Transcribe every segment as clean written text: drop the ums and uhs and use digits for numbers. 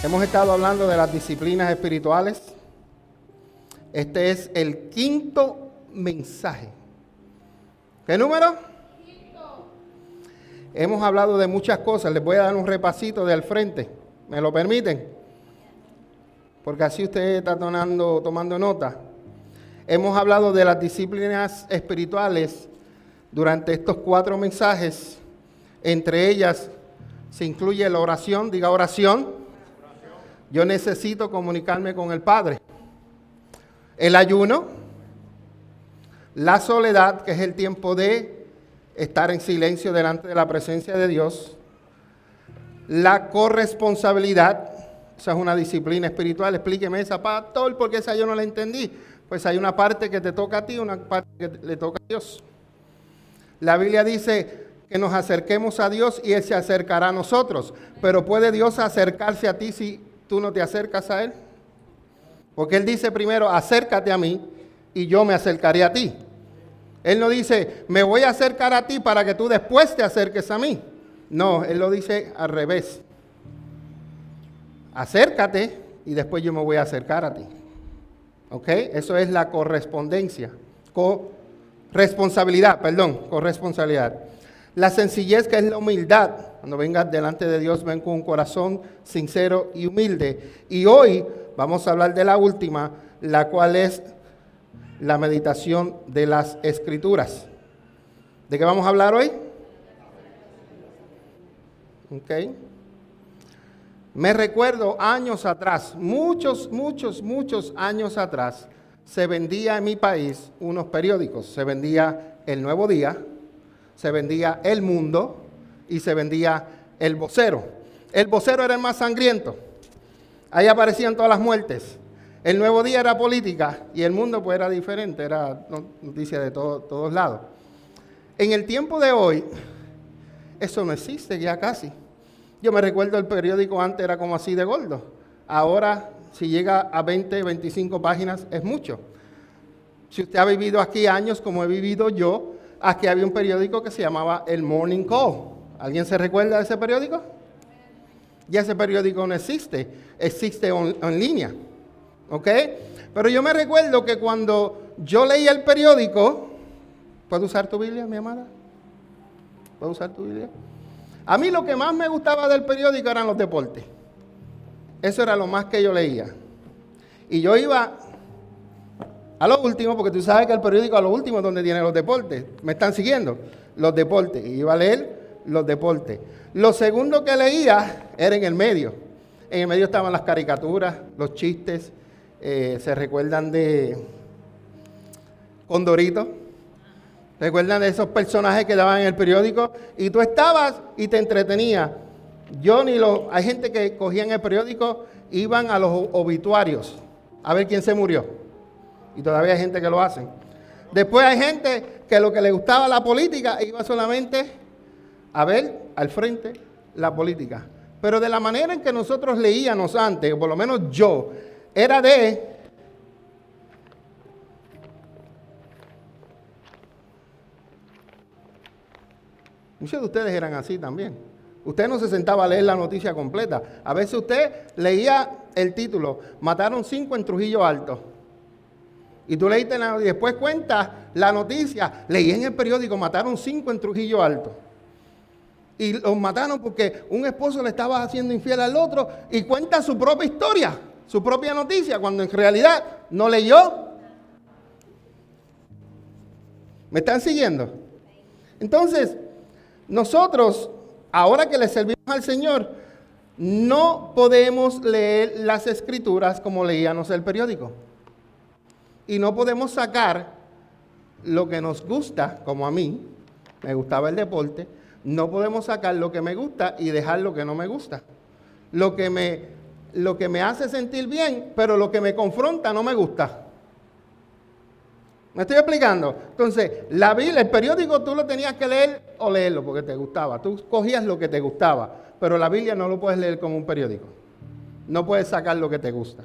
Hemos estado hablando de las disciplinas espirituales. Este es el quinto mensaje. ¿Qué número? Quinto. Hemos hablado de muchas cosas. Les voy a dar un repasito de al frente. ¿Me lo permiten? Porque así usted está tomando nota. Hemos hablado de las disciplinas espirituales durante estos 4 mensajes. Entre ellas se incluye la oración. Diga oración. Yo necesito comunicarme con el Padre. El ayuno. La soledad, que es el tiempo de estar en silencio delante de la presencia de Dios. La corresponsabilidad. Esa es una disciplina espiritual. Explíqueme esa, pastor, porque esa yo no la entendí. Pues hay una parte que te toca a ti, una parte que le toca a Dios. La Biblia dice que nos acerquemos a Dios y Él se acercará a nosotros. Pero ¿puede Dios acercarse a ti si tú no te acercas a Él? Porque Él dice primero, acércate a mí y yo me acercaré a ti. Él no dice, me voy a acercar a ti para que tú después te acerques a mí. No, Él lo dice al revés. Acércate y después yo me voy a acercar a ti. ¿Ok? Eso es la correspondencia. Corresponsabilidad. La sencillez, que es la humildad. Cuando vengas delante de Dios, ven con un corazón sincero y humilde. Y hoy vamos a hablar de la última, la cual es la meditación de las Escrituras. ¿De qué vamos a hablar hoy? Ok. Me recuerdo años atrás, muchos años atrás, se vendía en mi país unos periódicos. Se vendía El Nuevo Día, se vendía El Mundo y se vendía El Vocero. El Vocero era el más sangriento. Ahí aparecían todas las muertes. El Nuevo Día era política y El Mundo pues era diferente, era noticia de todos lados. En el tiempo de hoy, eso no existe ya casi. Yo me recuerdo el periódico antes era como así de gordo. Ahora, si llega a 20, 25 páginas, es mucho. Si usted ha vivido aquí años como he vivido yo, aquí había un periódico que se llamaba El Morning Call. ¿Alguien se recuerda de ese periódico? Ya ese periódico no existe. Existe en línea. ¿Ok? Pero yo me recuerdo que cuando yo leía el periódico... ¿Puedo usar tu Biblia, mi amada? ¿Puedo usar tu Biblia? A mí lo que más me gustaba del periódico eran los deportes. Eso era lo más que yo leía. Y yo iba a lo último, porque tú sabes que el periódico a lo último es donde tiene los deportes. ¿Me están siguiendo? Los deportes. Y iba a leer los deportes. Lo segundo que leía era en el medio. En el medio estaban las caricaturas, los chistes. ¿Se recuerdan de Condorito? ¿Recuerdan de esos personajes que daban en el periódico? Y tú estabas y te entretenías. Hay gente que cogían el periódico, iban a los obituarios a ver quién se murió. Y todavía hay gente que lo hace. Después hay gente que lo que le gustaba la política iba solamente a ver al frente la política. Pero de la manera en que nosotros leíamos antes, o por lo menos yo, era de... Muchos de ustedes eran así también. Usted no se sentaba a leer la noticia completa. A veces usted leía el título, mataron 5 en Trujillo Alto. Y tú leíste y después cuentas la noticia, leí en el periódico, mataron 5 en Trujillo Alto. Y los mataron porque un esposo le estaba haciendo infiel al otro y cuenta su propia historia, su propia noticia, cuando en realidad no leyó. ¿Me están siguiendo? Entonces... nosotros, ahora que le servimos al Señor, no podemos leer las Escrituras como leíamos el periódico. Y no podemos sacar lo que nos gusta, como a mí, me gustaba el deporte, no podemos sacar lo que me gusta y dejar lo que no me gusta. Lo que me hace sentir bien, pero lo que me confronta no me gusta. ¿Me estoy explicando? Entonces, la Biblia, el periódico tú lo tenías que leer o leerlo porque te gustaba. Tú cogías lo que te gustaba, pero la Biblia no lo puedes leer como un periódico. No puedes sacar lo que te gusta,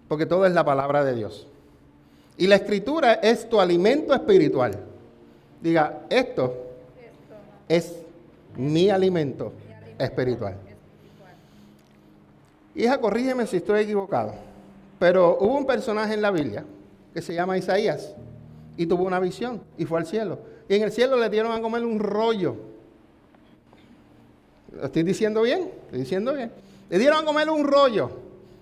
porque todo es la palabra de Dios. Y la Escritura es tu alimento espiritual. Diga, esto es mi alimento espiritual. Hija, corrígeme si estoy equivocado, pero hubo un personaje en la Biblia que se llama Isaías y tuvo una visión y fue al cielo. Y en el cielo le dieron a comer un rollo. ¿Lo estoy diciendo bien? Estoy diciendo bien. Le dieron a comer un rollo,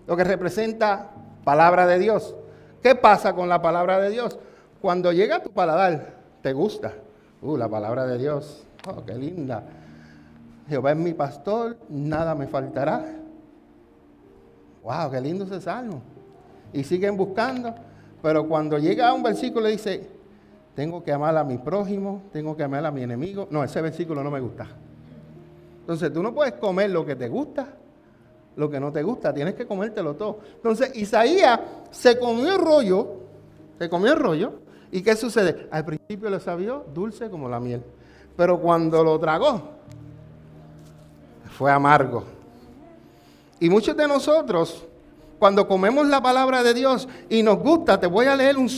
lo que representa palabra de Dios. ¿Qué pasa con la palabra de Dios? Cuando llega a tu paladar, te gusta. La palabra de Dios, oh, qué linda. Jehová es mi pastor, nada me faltará. Wow, qué lindo ese salmo. Y siguen buscando, pero cuando llega a un versículo dice, tengo que amar a mi prójimo, tengo que amar a mi enemigo. No, ese versículo no me gusta. Entonces tú no puedes comer lo que te gusta, lo que no te gusta, tienes que comértelo todo. Entonces Isaías se comió el rollo, ¿y qué sucede? Al principio le sabió dulce como la miel, pero cuando lo tragó, fue amargo. Y muchos de nosotros, cuando comemos la palabra de Dios y nos gusta, te voy a leer un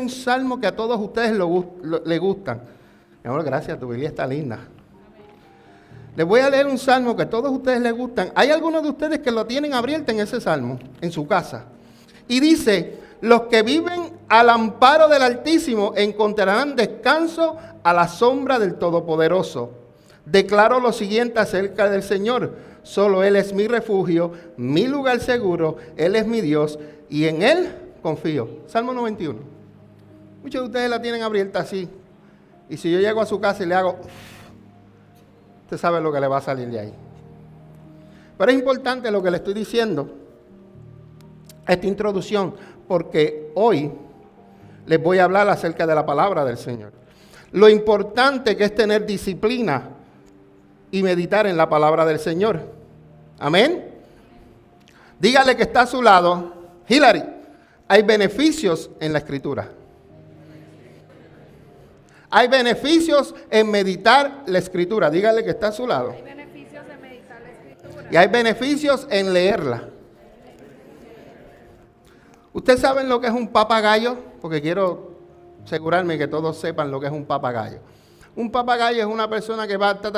salmo que a todos ustedes les gustan. Mi amor, gracias, tu Biblia está linda. Les voy a leer un salmo que a todos ustedes les gustan. Hay algunos de ustedes que lo tienen abierto en ese salmo, en su casa. Y dice, los que viven al amparo del Altísimo encontrarán descanso a la sombra del Todopoderoso. Declaro lo siguiente acerca del Señor. Solo Él es mi refugio, mi lugar seguro. Él es mi Dios y en Él confío. Salmo 91. Muchos de ustedes la tienen abierta así. Y si yo llego a su casa y le hago... Usted sabe lo que le va a salir de ahí. Pero es importante lo que le estoy diciendo, esta introducción, porque hoy les voy a hablar acerca de la palabra del Señor. Lo importante que es tener disciplina y meditar en la palabra del Señor. Amén. Dígale que está a su lado, Hillary, hay beneficios en la Escritura. Hay beneficios en meditar la Escritura. Dígale que está a su lado. Hay beneficios en meditar la Escritura. Y hay beneficios en leerla. ¿Ustedes saben lo que es un papagayo? Porque quiero asegurarme que todos sepan lo que es un papagayo. Un papagayo es una persona que va esas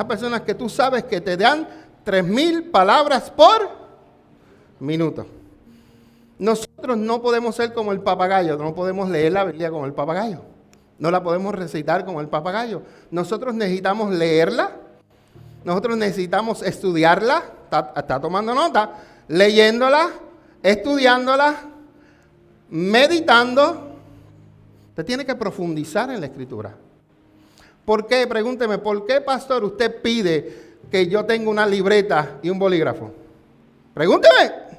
personas que tú sabes que te dan 3,000 palabras por minuto. Nosotros no podemos ser como el papagayo, no podemos leer la Biblia como el papagayo, no la podemos recitar como el papagayo. Nosotros necesitamos leerla, nosotros necesitamos estudiarla, está tomando nota, leyéndola, estudiándola, meditando. Usted tiene que profundizar en la Escritura. ¿Por qué? Pregúnteme, ¿por qué, pastor, usted pide que yo tenga una libreta y un bolígrafo? Pregúnteme.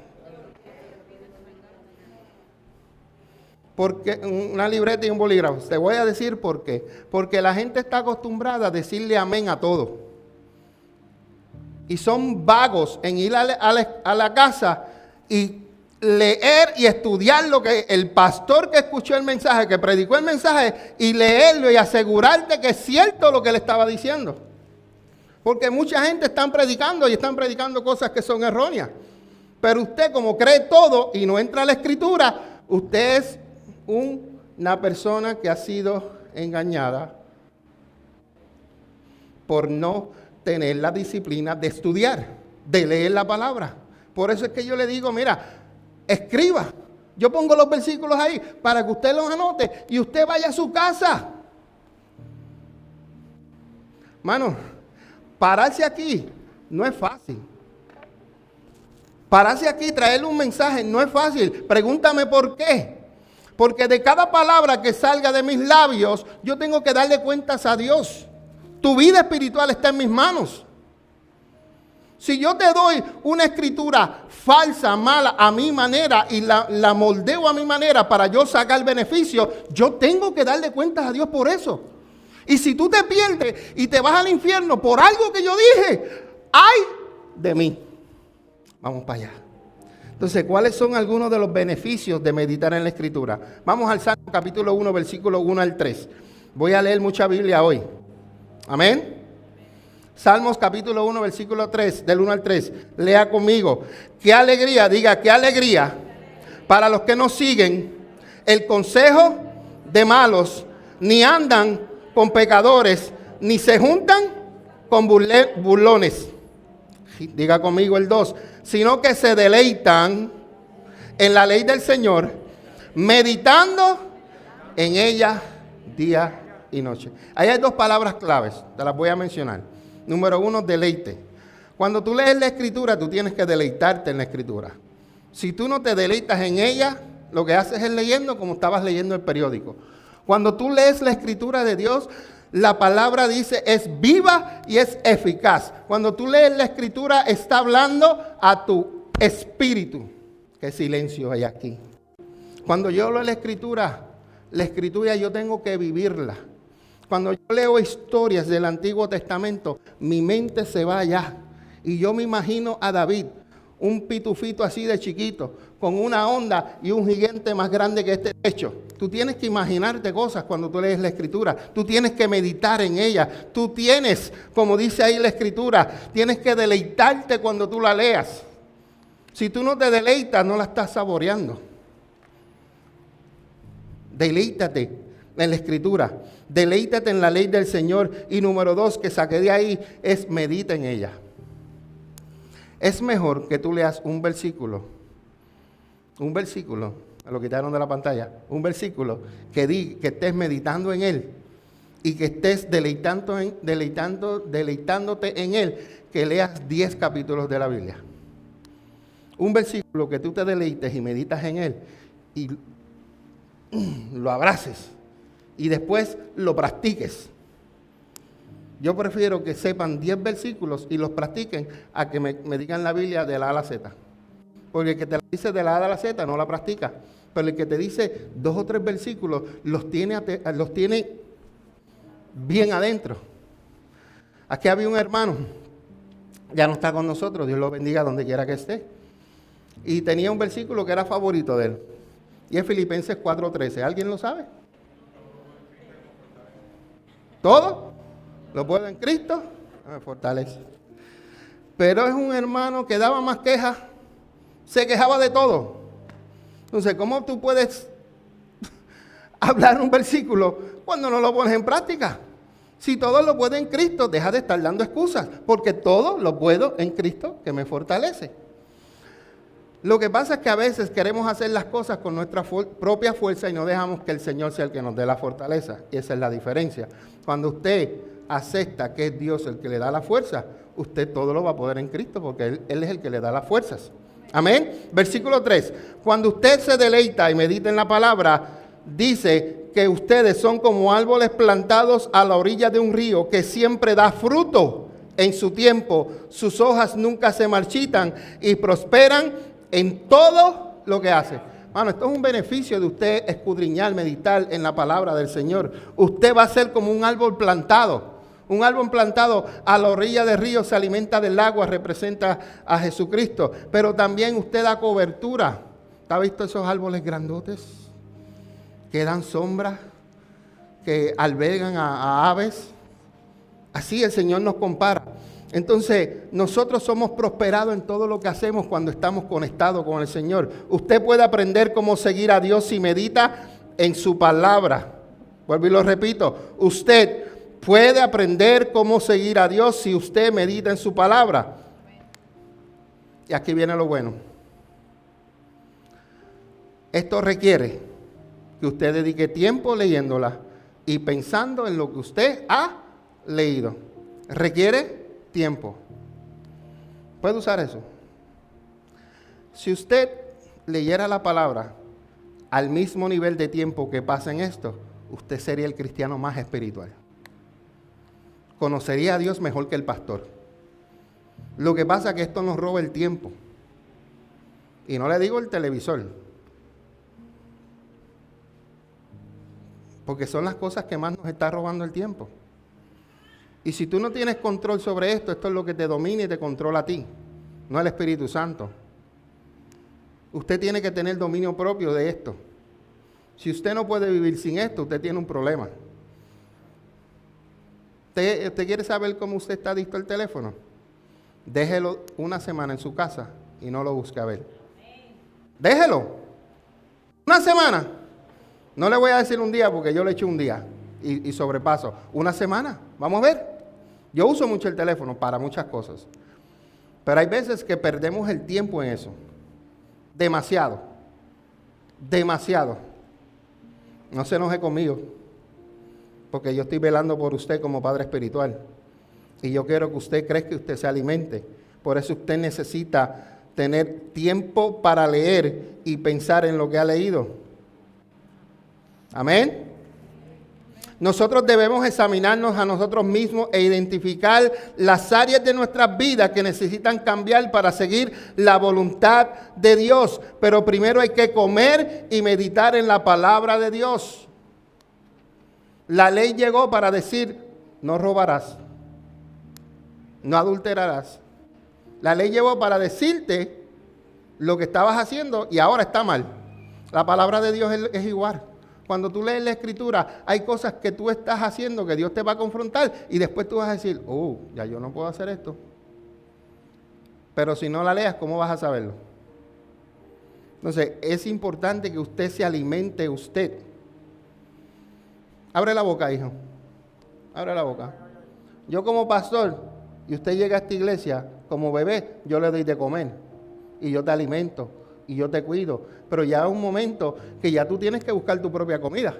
Porque una libreta y un bolígrafo. Te voy a decir por qué. Porque la gente está acostumbrada a decirle amén a todo. Y son vagos en ir a la casa y leer y estudiar lo que el pastor que escuchó el mensaje, que predicó el mensaje, y leerlo y asegurarte que es cierto lo que le estaba diciendo. Porque mucha gente están predicando y están predicando cosas que son erróneas. Pero usted, como cree todo y no entra a la Escritura, usted es una persona que ha sido engañada por no tener la disciplina de estudiar, de leer la palabra. Por eso es que yo le digo, mira, escriba. Yo pongo los versículos ahí para que usted los anote y usted vaya a su casa. Mano, pararse aquí no es fácil. Pararse aquí y traerle un mensaje no es fácil. Pregúntame por qué. Porque de cada palabra que salga de mis labios, yo tengo que darle cuentas a Dios. Tu vida espiritual está en mis manos. Si yo te doy una escritura falsa, mala, a mi manera, y la moldeo a mi manera para yo sacar beneficio, yo tengo que darle cuentas a Dios por eso. Y si tú te pierdes y te vas al infierno por algo que yo dije, ¡ay de mí! Vamos para allá. Entonces, ¿cuáles son algunos de los beneficios de meditar en la Escritura? Vamos al Salmo capítulo 1, versículo 1 al 3. Voy a leer mucha Biblia hoy. Amén. Salmos capítulo 1, versículo 3, del 1 al 3. Lea conmigo. ¡Qué alegría! Diga, ¡qué alegría! Para los que no siguen el consejo de malos, ni andan con pecadores, ni se juntan con burlones. Diga conmigo el 2. Sino que se deleitan en la ley del Señor, meditando en ella día y noche. Ahí hay dos palabras claves, te las voy a mencionar. Número 1, deleite. Cuando tú lees la Escritura, tú tienes que deleitarte en la Escritura. Si tú no te deleitas en ella, lo que haces es leyendo como estabas leyendo el periódico. Cuando tú lees la Escritura de Dios, la palabra dice es viva y es eficaz. Cuando tú lees la Escritura, está hablando a tu espíritu. Qué silencio hay aquí. Cuando yo leo la Escritura yo tengo que vivirla. Cuando yo leo historias del Antiguo Testamento, mi mente se va allá. Y yo me imagino a David, un pitufito así de chiquito, con una onda y un gigante más grande que este techo. Tú tienes que imaginarte cosas cuando tú lees la Escritura. Tú tienes que meditar en ella. Tú tienes, como dice ahí la Escritura, tienes que deleitarte cuando tú la leas. Si tú no te deleitas, no la estás saboreando. Deleítate en la Escritura. Deleítate en la ley del Señor. Y número 2, que saqué de ahí, es medita en ella. Es mejor que tú leas un versículo, me lo quitaron de la pantalla, un versículo que estés meditando en él y que estés deleitándote en él, que leas 10 capítulos de la Biblia. Un versículo que tú te deleites y meditas en él y lo abraces y después lo practiques. Yo prefiero que sepan 10 versículos y los practiquen a que me digan la Biblia de la A a la Z. Porque el que te la dice de la A a la Z no la practica. Pero el que te dice 2 o 3 versículos los tiene bien adentro. Aquí había un hermano, ya no está con nosotros, Dios lo bendiga donde quiera que esté. Y tenía un versículo que era favorito de él. Y es Filipenses 4:13. ¿Alguien lo sabe? ¿Todo? ¿Lo puedo en Cristo? Me fortalece. Pero es un hermano que daba más quejas, se quejaba de todo. Entonces, ¿cómo tú puedes hablar un versículo cuando no lo pones en práctica? Si todo lo puedo en Cristo, deja de estar dando excusas, porque todo lo puedo en Cristo que me fortalece. Lo que pasa es que a veces queremos hacer las cosas con nuestra propia fuerza y no dejamos que el Señor sea el que nos dé la fortaleza. Y esa es la diferencia. Cuando usted acepta que es Dios el que le da la fuerza, usted todo lo va a poder en Cristo, porque Él es el que le da las fuerzas. Amén. Versículo 3. Cuando usted se deleita y medita en la palabra, dice que ustedes son como árboles plantados a la orilla de un río que siempre da fruto en su tiempo. Sus hojas nunca se marchitan y prosperan en todo lo que hace. Bueno, esto es un beneficio de usted escudriñar, meditar en la palabra del Señor. Usted va a ser como un árbol plantado. Un árbol plantado a la orilla del río se alimenta del agua, representa a Jesucristo. Pero también usted da cobertura. ¿Ha visto esos árboles grandotes que dan sombra, que albergan a aves? Así el Señor nos compara. Entonces, nosotros somos prosperados en todo lo que hacemos cuando estamos conectados con el Señor. Usted puede aprender cómo seguir a Dios si medita en su palabra. Vuelvo y lo repito. Usted puede aprender cómo seguir a Dios si usted medita en su palabra. Y aquí viene lo bueno. Esto requiere que usted dedique tiempo leyéndola y pensando en lo que usted ha leído. Requiere tiempo. ¿Puede usar eso? Si usted leyera la palabra al mismo nivel de tiempo que pasa en esto, usted sería el cristiano más espiritual. Conocería a Dios mejor que el pastor. Lo que pasa es que esto nos roba el tiempo. Y no le digo el televisor, porque son las cosas que más nos está robando el tiempo. Y si tú no tienes control sobre esto, esto es lo que te domina y te controla a ti, no el Espíritu Santo. Usted tiene que tener dominio propio de esto. Si usted no puede vivir sin esto, usted tiene un problema. ¿Usted quiere saber cómo usted está adicto al teléfono? Déjelo una semana en su casa y no lo busque a ver. Déjelo. Una semana. No le voy a decir un día porque yo le eché un día y sobrepaso. Una semana. Vamos a ver. Yo uso mucho el teléfono para muchas cosas. Pero hay veces que perdemos el tiempo en eso. Demasiado. Demasiado. No se enoje conmigo, porque yo estoy velando por usted como padre espiritual. Y yo quiero que usted crezca y usted se alimente. Por eso usted necesita tener tiempo para leer y pensar en lo que ha leído. Amén. Nosotros debemos examinarnos a nosotros mismos e identificar las áreas de nuestras vidas que necesitan cambiar para seguir la voluntad de Dios. Pero primero hay que comer y meditar en la palabra de Dios. La ley llegó para decir, no robarás, no adulterarás. La ley llegó para decirte lo que estabas haciendo y ahora está mal. La palabra de Dios es igual. Cuando tú lees la Escritura, hay cosas que tú estás haciendo que Dios te va a confrontar y después tú vas a decir, ya yo no puedo hacer esto. Pero si no la leas, ¿cómo vas a saberlo? Entonces, es importante que usted se alimente usted. Abre la boca, hijo. Abre la boca. Yo como pastor, y usted llega a esta iglesia, como bebé, yo le doy de comer. Y yo te alimento. Y yo te cuido. Pero ya hay un momento que ya tú tienes que buscar tu propia comida.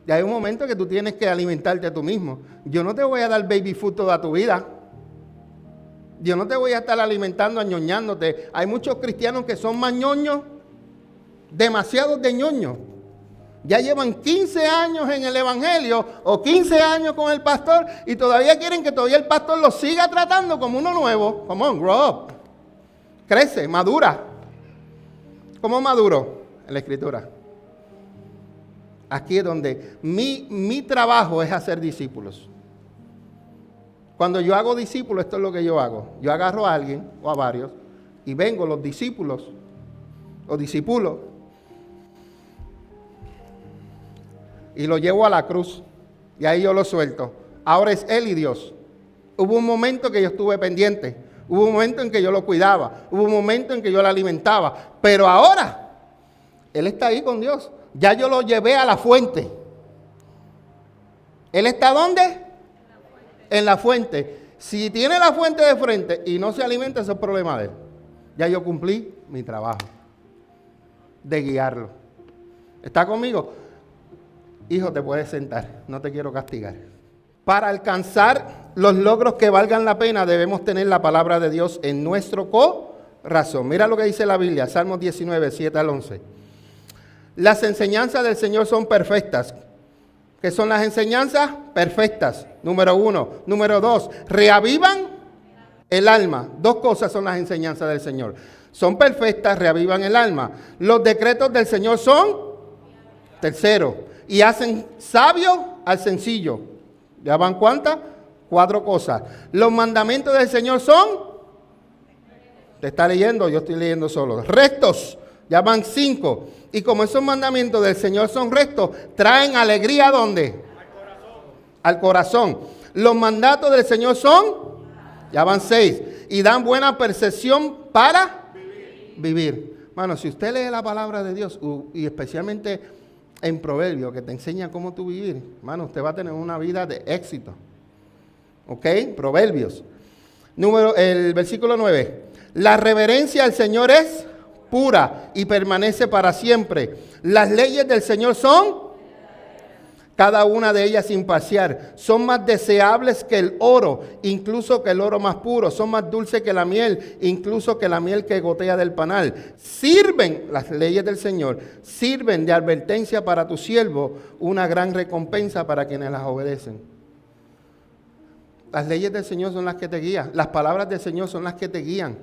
Ya hay un momento que tú tienes que alimentarte tú mismo. Yo no te voy a dar baby food toda tu vida. Yo no te voy a estar alimentando, añoñándote. Hay muchos cristianos que son más ñoños, demasiados de ñoños. Ya llevan 15 años en el evangelio o 15 años con el pastor y todavía quieren que todavía el pastor los siga tratando como uno nuevo. Come on, grow up. Crece, madura. ¿Cómo maduro? En la Escritura. Aquí es donde mi trabajo es hacer discípulos. Cuando yo hago discípulos, esto es lo que yo hago. Yo agarro a alguien o a varios y vengo los discípulos y lo llevo a la cruz y ahí yo lo suelto. Ahora es él y Dios. Hubo un momento que yo estuve pendiente. Hubo un momento en que yo lo cuidaba. Hubo un momento en que yo lo alimentaba. Pero ahora, él está ahí con Dios. Ya yo lo llevé a la fuente. ¿Él está dónde? En la fuente. Si tiene la fuente de frente y no se alimenta, ese es el problema de él. Ya yo cumplí mi trabajo de guiarlo. ¿Está conmigo? Hijo, te puedes sentar. No te quiero castigar. Para alcanzar los logros que valgan la pena, debemos tener la palabra de Dios en nuestro corazón. Mira lo que dice la Biblia, Salmos 19, 7 al 11. Las enseñanzas del Señor son perfectas. ¿Qué son las enseñanzas? Perfectas. Número 1. Número 2, reavivan el alma. Dos cosas son las enseñanzas del Señor. Son perfectas, reavivan el alma. Los decretos del Señor son, tercero, y hacen sabio al sencillo. ¿Ya van cuántas? 4 cosas. Los mandamientos del Señor son, ¿te está leyendo? Yo estoy leyendo solo. Rectos, ya van 5. Y como esos mandamientos del Señor son rectos, traen alegría ¿a dónde? Al corazón. Los mandatos del Señor son, ya van 6. Y dan buena percepción para vivir. Bueno, si usted lee la palabra de Dios, y especialmente en Proverbios, que te enseña cómo tú vivir, hermano, usted va a tener una vida de éxito. ¿Ok? Proverbios. El versículo 9. La reverencia al Señor es pura y permanece para siempre. Las leyes del Señor son, cada una de ellas imparcial. Son más deseables que el oro, incluso que el oro más puro. Son más dulces que la miel, incluso que la miel que gotea del panal. Sirven, las leyes del Señor, sirven de advertencia para tu siervo, una gran recompensa para quienes las obedecen. Las leyes del Señor son las que te guían. Las palabras del Señor son las que te guían.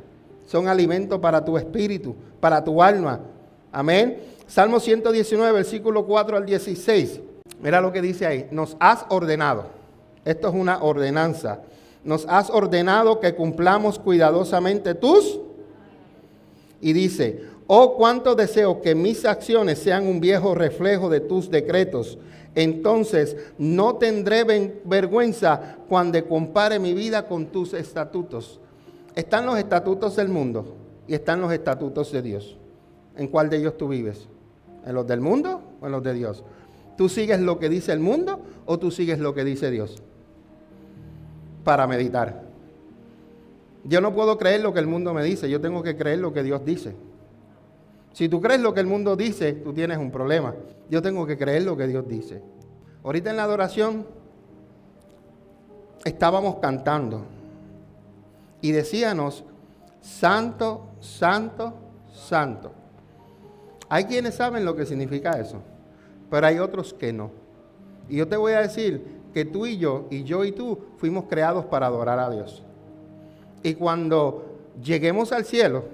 Son alimento para tu espíritu, para tu alma. Amén. Salmo 119, versículo 4 al 16. Mira lo que dice ahí. Nos has ordenado. Esto es una ordenanza. Nos has ordenado que cumplamos cuidadosamente tus. Y dice, oh, cuánto deseo que mis acciones sean un viejo reflejo de tus decretos. Entonces no tendré vergüenza cuando compare mi vida con tus estatutos. Están los estatutos del mundo y están los estatutos de Dios. ¿En cuál de ellos tú vives? ¿En los del mundo o en los de Dios? ¿Tú sigues lo que dice el mundo o tú sigues lo que dice Dios? Para meditar. Yo no puedo creer lo que el mundo me dice, yo tengo que creer lo que Dios dice. Si tú crees lo que el mundo dice, tú tienes un problema. Yo tengo que creer lo que Dios dice. Ahorita en la adoración estábamos cantando y decíamos, santo, santo, santo. Hay quienes saben lo que significa eso, pero hay otros que no. Y yo te voy a decir que tú y yo y tú, fuimos creados para adorar a Dios. Y cuando lleguemos al cielo,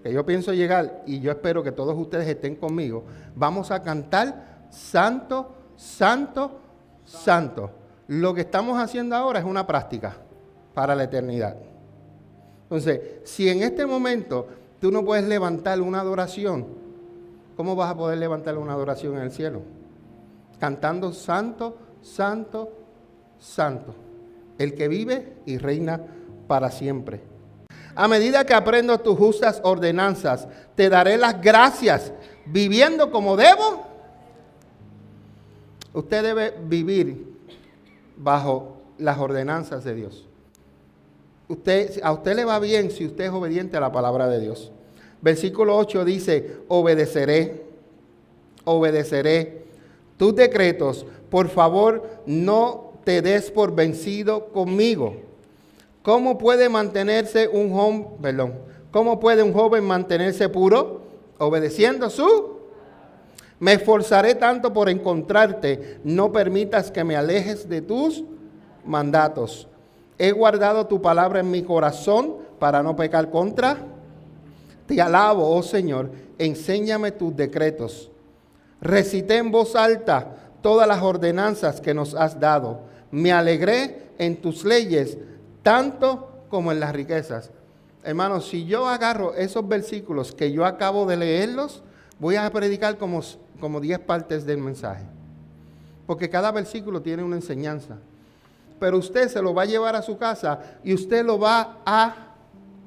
que yo pienso llegar, y yo espero que todos ustedes estén conmigo, vamos a cantar santo, santo, santo. Lo que estamos haciendo ahora es una práctica para la eternidad. Entonces, si en este momento tú no puedes levantar una adoración, ¿cómo vas a poder levantar una adoración en el cielo? Cantando santo, santo, santo. El que vive y reina para siempre. A medida que aprendo tus justas ordenanzas, te daré las gracias, viviendo como debo. Usted debe vivir bajo las ordenanzas de Dios. A usted le va bien si usted es obediente a la palabra de Dios. Versículo 8 dice, obedeceré tus decretos. Por favor, no te des por vencido conmigo. ¿Cómo puede un joven mantenerse puro? Obedeciendo Me esforzaré tanto por encontrarte, no permitas que me alejes de tus mandatos. He guardado tu palabra en mi corazón para no pecar contra. Te alabo, oh Señor, enséñame tus decretos. Recité en voz alta todas las ordenanzas que nos has dado. Me alegré en tus leyes, tanto como en las riquezas. Hermanos, si yo agarro esos versículos que yo acabo de leerlos, voy a predicar como 10 partes del mensaje. Porque cada versículo tiene una enseñanza. Pero usted se lo va a llevar a su casa y usted lo va a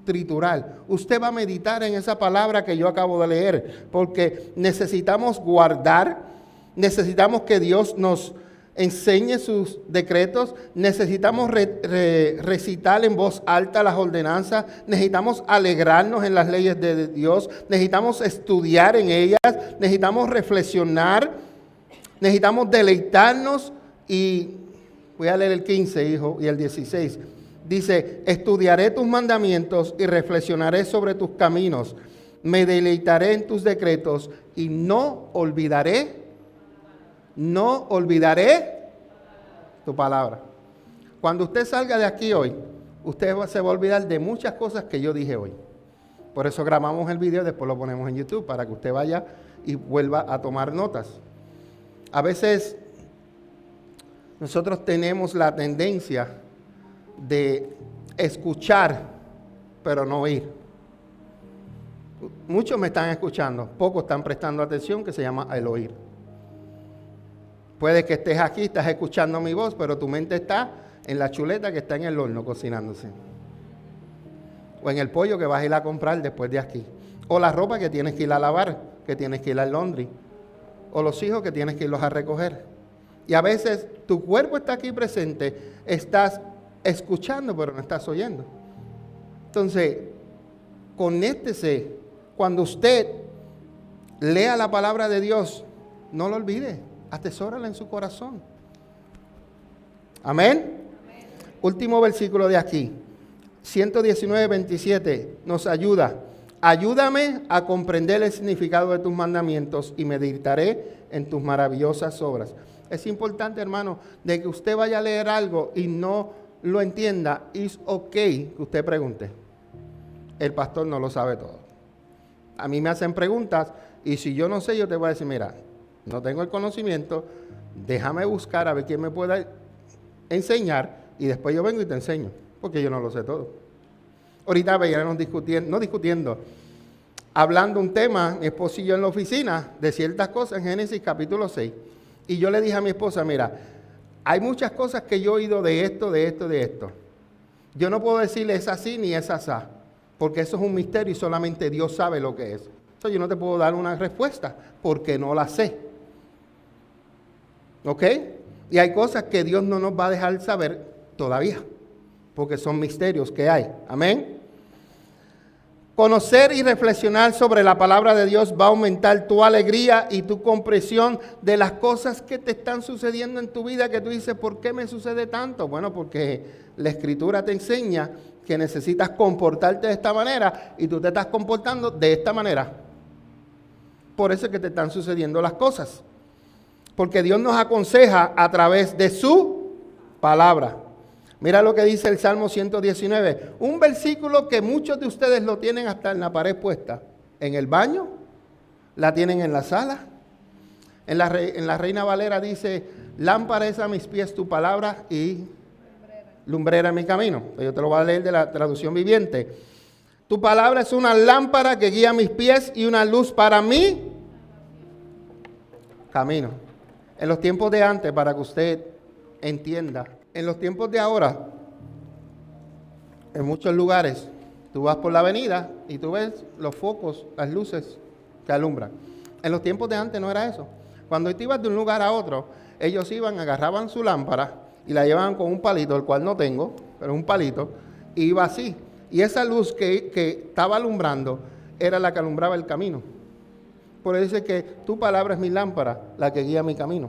triturar. Usted va a meditar en esa palabra que yo acabo de leer. Porque necesitamos guardar, necesitamos que Dios nos enseñe sus decretos, necesitamos recitar en voz alta las ordenanzas, necesitamos alegrarnos en las leyes de Dios, necesitamos estudiar en ellas, necesitamos reflexionar, necesitamos deleitarnos. Y voy a leer el 15, hijo, y el 16. Dice, estudiaré tus mandamientos y reflexionaré sobre tus caminos, me deleitaré en tus decretos y no olvidaré tu palabra. Cuando usted salga de aquí hoy, usted se va a olvidar de muchas cosas que yo dije hoy. Por eso grabamos el video y después lo ponemos en YouTube para que usted vaya y vuelva a tomar notas. A veces nosotros tenemos la tendencia de escuchar, pero no oír. Muchos me están escuchando, pocos están prestando atención, que se llama el oír. Puede que estés aquí, estás escuchando mi voz, pero tu mente está en la chuleta que está en el horno cocinándose. O en el pollo que vas a ir a comprar después de aquí. O la ropa que tienes que ir a lavar, que tienes que ir al laundry. O los hijos que tienes que irlos a recoger. Y a veces tu cuerpo está aquí presente, estás escuchando, pero no estás oyendo. Entonces, conéctese. Cuando usted lea la palabra de Dios, no lo olvide. Atesórala en su corazón. Amén. Último versículo de aquí. 119, 27 nos ayuda. Ayúdame a comprender el significado de tus mandamientos y meditaré en tus maravillosas obras. Es importante, hermano, de que usted vaya a leer algo y no lo entienda. Es ok que usted pregunte. El pastor no lo sabe todo. A mí me hacen preguntas y si yo no sé, yo te voy a decir, mira, no tengo el conocimiento, déjame buscar a ver quién me pueda enseñar y después yo vengo y te enseño, porque yo no lo sé todo. Ahorita veíamos discutiendo, hablando un tema, mi esposo y yo en la oficina, de ciertas cosas en Génesis capítulo 6. Y yo le dije a mi esposa, mira, hay muchas cosas que yo he oído de esto. Yo no puedo decirle es así ni es asá, porque eso es un misterio y solamente Dios sabe lo que es. Entonces yo no te puedo dar una respuesta, porque no la sé. ¿Ok? Y hay cosas que Dios no nos va a dejar saber todavía. porque son misterios que hay. Amén. Conocer y reflexionar sobre la palabra de Dios va a aumentar tu alegría y tu comprensión de las cosas que te están sucediendo en tu vida, que tú dices, ¿por qué me sucede tanto? Bueno, porque la Escritura te enseña que necesitas comportarte de esta manera y tú te estás comportando de esta manera. Por eso es que te están sucediendo las cosas. Porque Dios nos aconseja a través de su palabra. Mira lo que dice el Salmo 119, un versículo que muchos de ustedes lo tienen hasta en la pared puesta, en el baño, la tienen en la sala. En la Reina Valera dice, lámpara es a mis pies tu palabra y lumbrera en mi camino. Yo te lo voy a leer de la traducción viviente. Tu palabra es una lámpara que guía mis pies y una luz para mí camino. En los tiempos de antes, para que usted entienda, en los tiempos de ahora, en muchos lugares, tú vas por la avenida y tú ves los focos, las luces que alumbran. En los tiempos de antes no era eso. Cuando tú ibas de un lugar a otro, ellos iban, agarraban su lámpara y la llevaban con un palito, el cual no tengo, pero un palito, y iba así. Y esa luz que estaba alumbrando era la que alumbraba el camino. Por eso dice que tu palabra es mi lámpara, la que guía mi camino.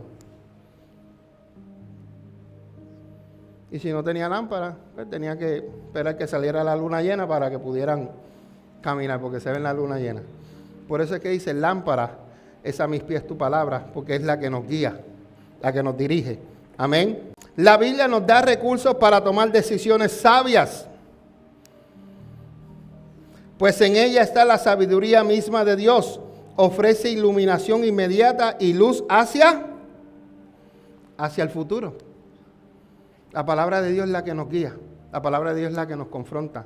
Y si no tenía lámpara, pues tenía que esperar que saliera la luna llena para que pudieran caminar, porque se ve en la luna llena. Por eso es que dice, lámpara es a mis pies tu palabra, porque es la que nos guía, la que nos dirige. Amén. La Biblia nos da recursos para tomar decisiones sabias, pues en ella está la sabiduría misma de Dios. Ofrece iluminación inmediata y luz hacia el futuro. La palabra de Dios es la que nos guía. La palabra de Dios es la que nos confronta.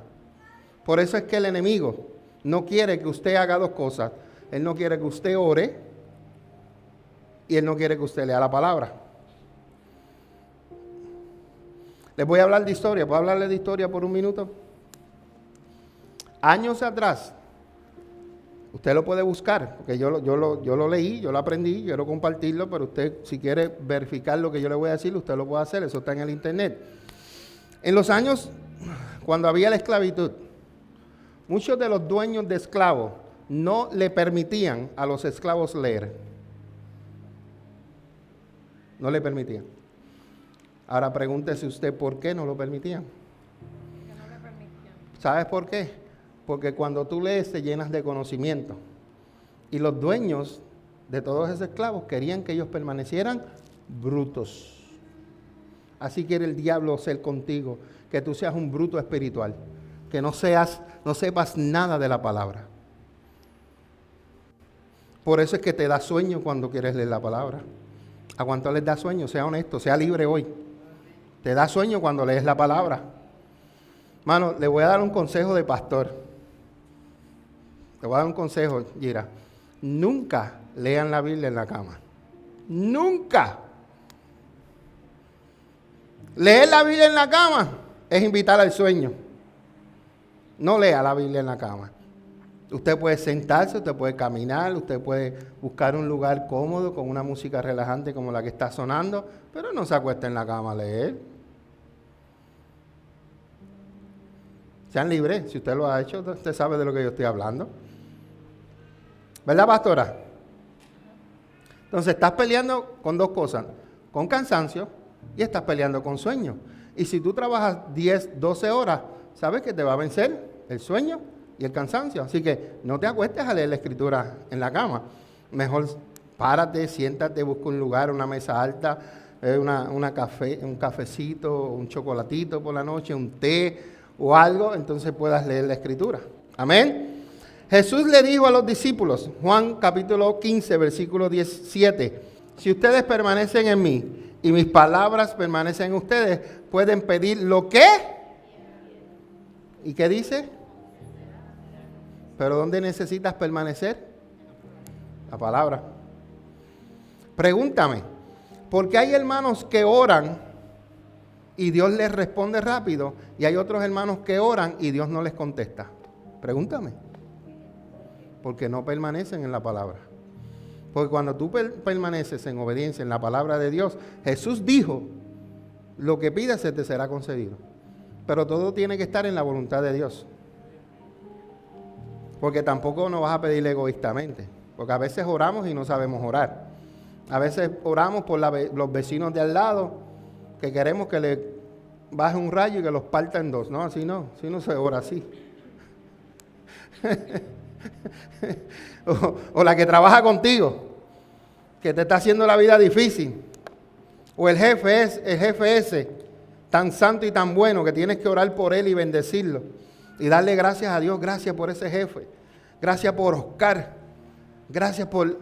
Por eso es que el enemigo no quiere que usted haga dos cosas. Él no quiere que usted ore y él no quiere que usted lea la palabra. Les voy a hablar de historia. ¿Puedo hablarle de historia por un minuto? Años atrás, usted lo puede buscar, porque yo lo leí, yo lo aprendí, quiero compartirlo, pero usted si quiere verificar lo que yo le voy a decir, usted lo puede hacer, eso está en el internet. En los años, cuando había la esclavitud, muchos de los dueños de esclavos no le permitían a los esclavos leer. No le permitían. Ahora pregúntese usted por qué no lo permitían. ¿Sabes por qué? Porque cuando tú lees te llenas de conocimiento. Y los dueños de todos esos esclavos querían que ellos permanecieran brutos. Así quiere el diablo ser contigo, que tú seas un bruto espiritual, que no sepas nada de la palabra. Por eso es que te da sueño cuando quieres leer la palabra. ¿A cuánto les da sueño? Sea honesto, sea libre hoy. Te da sueño cuando lees la palabra. Mano, le voy a dar un consejo de pastor. Te voy a dar un consejo, Gira. Nunca lean la Biblia en la cama. Nunca. Leer la Biblia en la cama es invitar al sueño. No lea la Biblia en la cama. Usted puede sentarse, usted puede caminar, usted puede buscar un lugar cómodo con una música relajante como la que está sonando, pero no se acueste en la cama a leer. Sean libres, si usted lo ha hecho, usted sabe de lo que yo estoy hablando. ¿Verdad, pastora? Entonces estás peleando con dos cosas, con cansancio y estás peleando con sueño. Y si tú trabajas 10, 12 horas, sabes que te va a vencer el sueño y el cansancio. Así que no te acuestes a leer la escritura en la cama. Mejor párate, siéntate, busca un lugar, una mesa alta, un cafecito, un chocolatito por la noche, un té o algo, entonces puedas leer la escritura. Amén. Jesús le dijo a los discípulos, Juan capítulo 15, versículo 17, si ustedes permanecen en mí y mis palabras permanecen en ustedes, pueden pedir lo que. ¿Y qué dice? ¿Pero dónde necesitas permanecer? La palabra. Pregúntame, ¿por qué hay hermanos que oran y Dios les responde rápido y hay otros hermanos que oran y Dios no les contesta? Pregúntame. Porque no permanecen en la palabra. Porque cuando tú permaneces en obediencia en la palabra de Dios, Jesús dijo, lo que pidas se te será concedido. Pero todo tiene que estar en la voluntad de Dios. Porque tampoco nos vas a pedir egoístamente. Porque a veces oramos y no sabemos orar. A veces oramos por los vecinos de al lado, que queremos que le baje un rayo y que los parta en dos. No, así no se ora así. o la que trabaja contigo, que te está haciendo la vida difícil. O el jefe ese, tan santo y tan bueno, que tienes que orar por él y bendecirlo. Y darle gracias a Dios, gracias por ese jefe. Gracias por Oscar. Gracias por...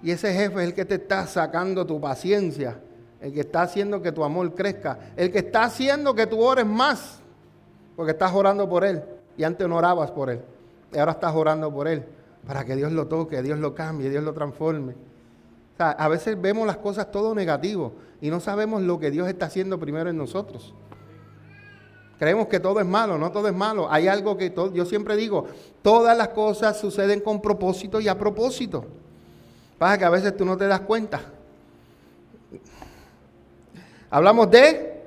Y ese jefe es el que te está sacando tu paciencia. El que está haciendo que tu amor crezca. El que está haciendo que tú ores más. Porque estás orando por él. Y antes no orabas por él. Y ahora estás orando por él. Para que Dios lo toque, Dios lo cambie, Dios lo transforme. O sea, a veces vemos las cosas todo negativo. Y no sabemos lo que Dios está haciendo primero en nosotros. Creemos que todo es malo, no todo es malo. Hay algo que yo siempre digo, todas las cosas suceden con propósito y a propósito. Pasa que a veces tú no te das cuenta. Hablamos de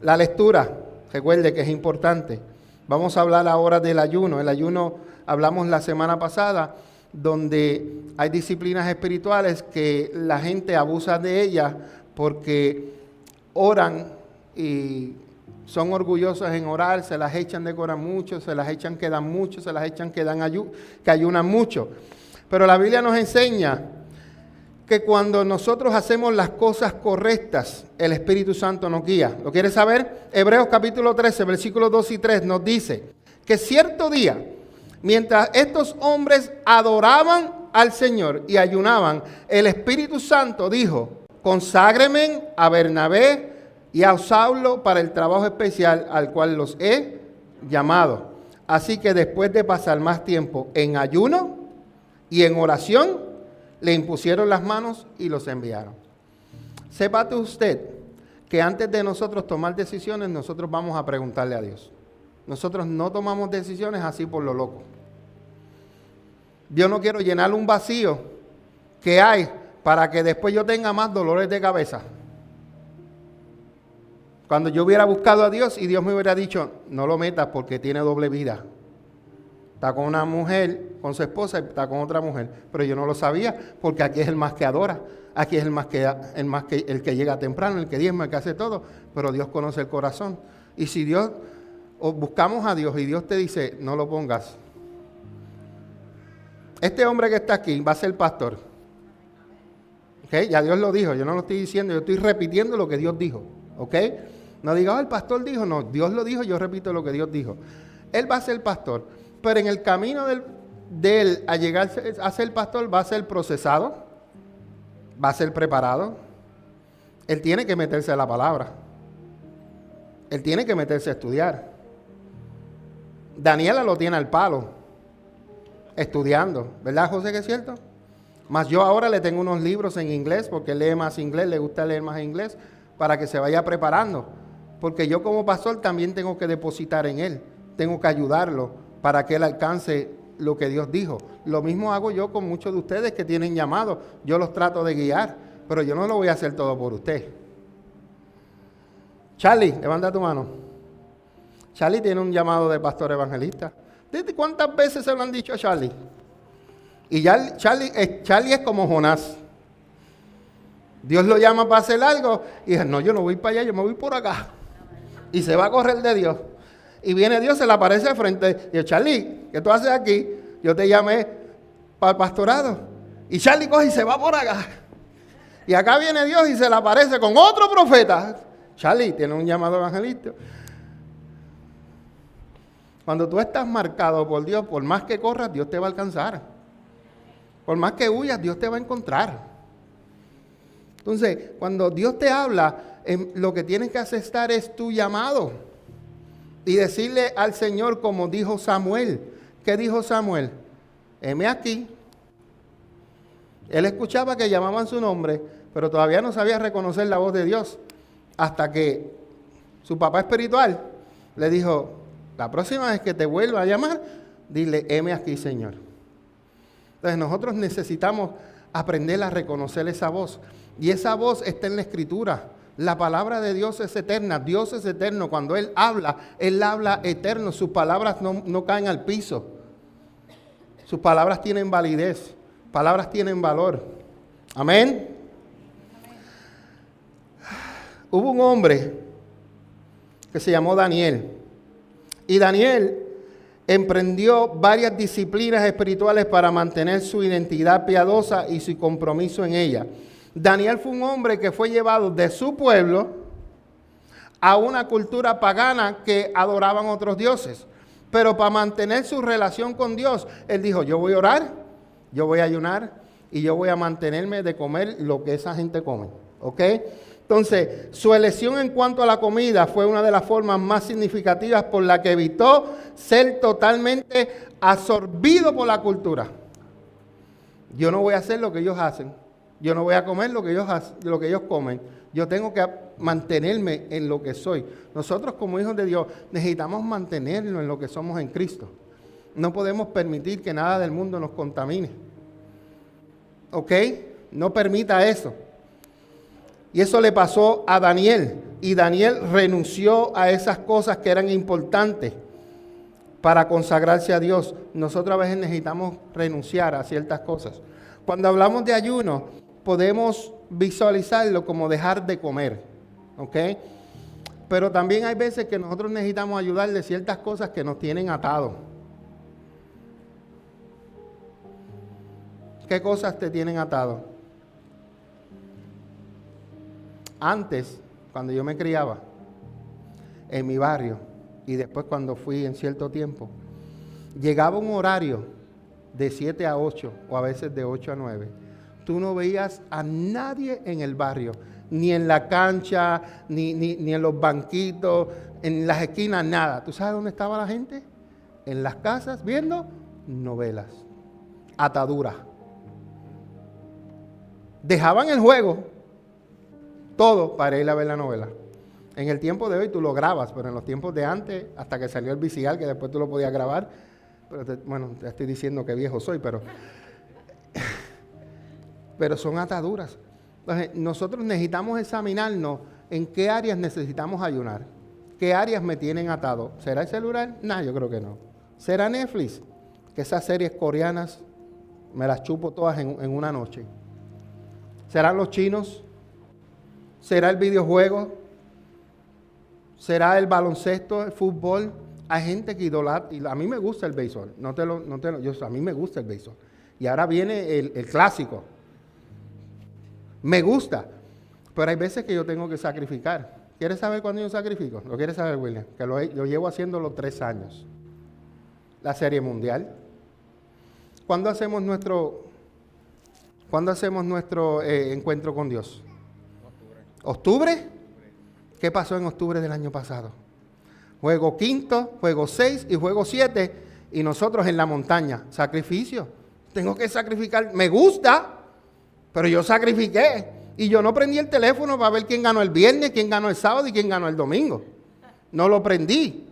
la lectura. Recuerde que es importante. Vamos a hablar ahora del ayuno. El ayuno hablamos la semana pasada, donde hay disciplinas espirituales que la gente abusa de ellas porque oran y son orgullosas en orar, se las echan de que oran mucho, se las echan que dan mucho, se las echan que ayunan mucho. Pero la Biblia nos enseña que cuando nosotros hacemos las cosas correctas, el Espíritu Santo nos guía. ¿Lo quieres saber? Hebreos capítulo 13, versículos 2 y 3 nos dice que cierto día, mientras estos hombres adoraban al Señor y ayunaban, el Espíritu Santo dijo, conságrenme a Bernabé y a Saulo para el trabajo especial al cual los he llamado. Así que después de pasar más tiempo en ayuno y en oración, le impusieron las manos y los enviaron. Sépate usted que antes de nosotros tomar decisiones, nosotros vamos a preguntarle a Dios. Nosotros no tomamos decisiones así por lo loco. Yo no quiero llenar un vacío que hay para que después yo tenga más dolores de cabeza. Cuando yo hubiera buscado a Dios y Dios me hubiera dicho, no lo metas porque tiene doble vida. Está con una mujer, con su esposa, y está con otra mujer. Pero yo no lo sabía porque aquí es el más que adora. Aquí es el que llega temprano, el que diezma, el que hace todo. Pero Dios conoce el corazón. Y si Dios, o buscamos a Dios y Dios te dice, no lo pongas. Este hombre que está aquí va a ser pastor. ¿Okay? Ya Dios lo dijo, yo no lo estoy diciendo, yo estoy repitiendo lo que Dios dijo. ¿Ok? No diga, el pastor dijo, no, Dios lo dijo, yo repito lo que Dios dijo. Él va a ser pastor, pero en el camino de él a llegar a ser pastor va a ser procesado, va a ser preparado. Él tiene que meterse a la palabra. Él tiene que meterse a estudiar. Daniela lo tiene al palo, estudiando. ¿Verdad, José, que es cierto? Más yo ahora le tengo unos libros en inglés, porque él lee más inglés, le gusta leer más inglés, para que se vaya preparando. Porque yo como pastor también tengo que depositar en él, tengo que ayudarlo para que él alcance lo que Dios dijo. Lo mismo hago yo con muchos de ustedes que tienen llamado. Yo los trato de guiar, pero yo no lo voy a hacer todo por usted. Charlie, levanta tu mano. Charlie tiene un llamado de pastor evangelista. ¿Desde cuántas veces se lo han dicho a Charlie? Y ya Charlie es como Jonás. Dios lo llama para hacer algo y dice, no, yo no voy para allá, yo me voy por acá. Y se va a correr de Dios. Y viene Dios, se le aparece de frente. Y dice, Charlie, ¿qué tú haces aquí? Yo te llamé para el pastorado. Y Charlie coge y se va por acá. Y acá viene Dios y se le aparece con otro profeta. Charlie tiene un llamado evangelista. Cuando tú estás marcado por Dios, por más que corras, Dios te va a alcanzar. Por más que huyas, Dios te va a encontrar. Entonces, cuando Dios te habla, lo que tienes que aceptar es tu llamado. Y decirle al Señor como dijo Samuel. ¿Qué dijo Samuel? Heme aquí. Él escuchaba que llamaban su nombre, pero todavía no sabía reconocer la voz de Dios. Hasta que su papá espiritual le dijo, la próxima vez que te vuelva a llamar, dile, heme aquí, Señor. Entonces nosotros necesitamos aprender a reconocer esa voz. Y esa voz está en la Escritura. La palabra de Dios es eterna. Dios es eterno. Cuando Él habla eterno. Sus palabras no caen al piso. Sus palabras tienen validez. Palabras tienen valor. Amén. Hubo un hombre que se llamó Daniel. Y Daniel emprendió varias disciplinas espirituales para mantener su identidad piadosa y su compromiso en ella. Daniel fue un hombre que fue llevado de su pueblo a una cultura pagana que adoraban otros dioses. Pero para mantener su relación con Dios, él dijo, yo voy a orar, yo voy a ayunar y yo voy a mantenerme de comer lo que esa gente come. ¿Ok? Entonces, su elección en cuanto a la comida fue una de las formas más significativas por la que evitó ser totalmente absorbido por la cultura. Yo no voy a hacer lo que ellos hacen. Yo no voy a comer lo que ellos comen. Yo tengo que mantenerme en lo que soy. Nosotros como hijos de Dios necesitamos mantenernos en lo que somos en Cristo. No podemos permitir que nada del mundo nos contamine. ¿Ok? No permita eso. Y eso le pasó a Daniel. Y Daniel renunció a esas cosas que eran importantes para consagrarse a Dios. Nosotros a veces necesitamos renunciar a ciertas cosas. Cuando hablamos de ayuno, podemos visualizarlo como dejar de comer. ¿Ok? Pero también hay veces que nosotros necesitamos ayudar de ciertas cosas que nos tienen atados. ¿Qué cosas te tienen atado? Antes, cuando yo me criaba en mi barrio y después cuando fui en cierto tiempo, llegaba un horario de 7 a 8 o a veces de 8 a 9. Tú no veías a nadie en el barrio, ni en la cancha, ni en los banquitos, en las esquinas, nada. ¿Tú sabes dónde estaba la gente? En las casas viendo novelas, ataduras. Dejaban el juego, todo para ir a ver la novela. En el tiempo de hoy tú lo grabas, pero en los tiempos de antes, hasta que salió el VCR, que después tú lo podías grabar, pero te estoy diciendo que viejo soy, pero son ataduras. Entonces, nosotros necesitamos examinarnos en qué áreas necesitamos ayunar. ¿Qué áreas me tienen atado? ¿Será el celular? No, yo creo que no. ¿Será Netflix? Que esas series coreanas me las chupo todas en una noche. ¿Serán los chinos? ¿Será el videojuego? ¿Será el baloncesto, el fútbol? Hay gente que idolatra, y a mí me gusta el béisbol, a mí me gusta el béisbol. Y ahora viene el clásico. Me gusta, pero hay veces que yo tengo que sacrificar. ¿Quieres saber cuándo yo sacrifico? ¿Lo quieres saber, William? Que lo llevo haciendo los 3 años. La Serie Mundial. ¿Cuándo hacemos nuestro encuentro con Dios? ¿Octubre? ¿Qué pasó en octubre del año pasado? Juego 5, juego 6 y juego 7 y nosotros en la montaña. Sacrificio. Tengo que sacrificar. Me gusta, pero yo sacrifiqué. Y yo no prendí el teléfono para ver quién ganó el viernes, quién ganó el sábado y quién ganó el domingo. No lo prendí.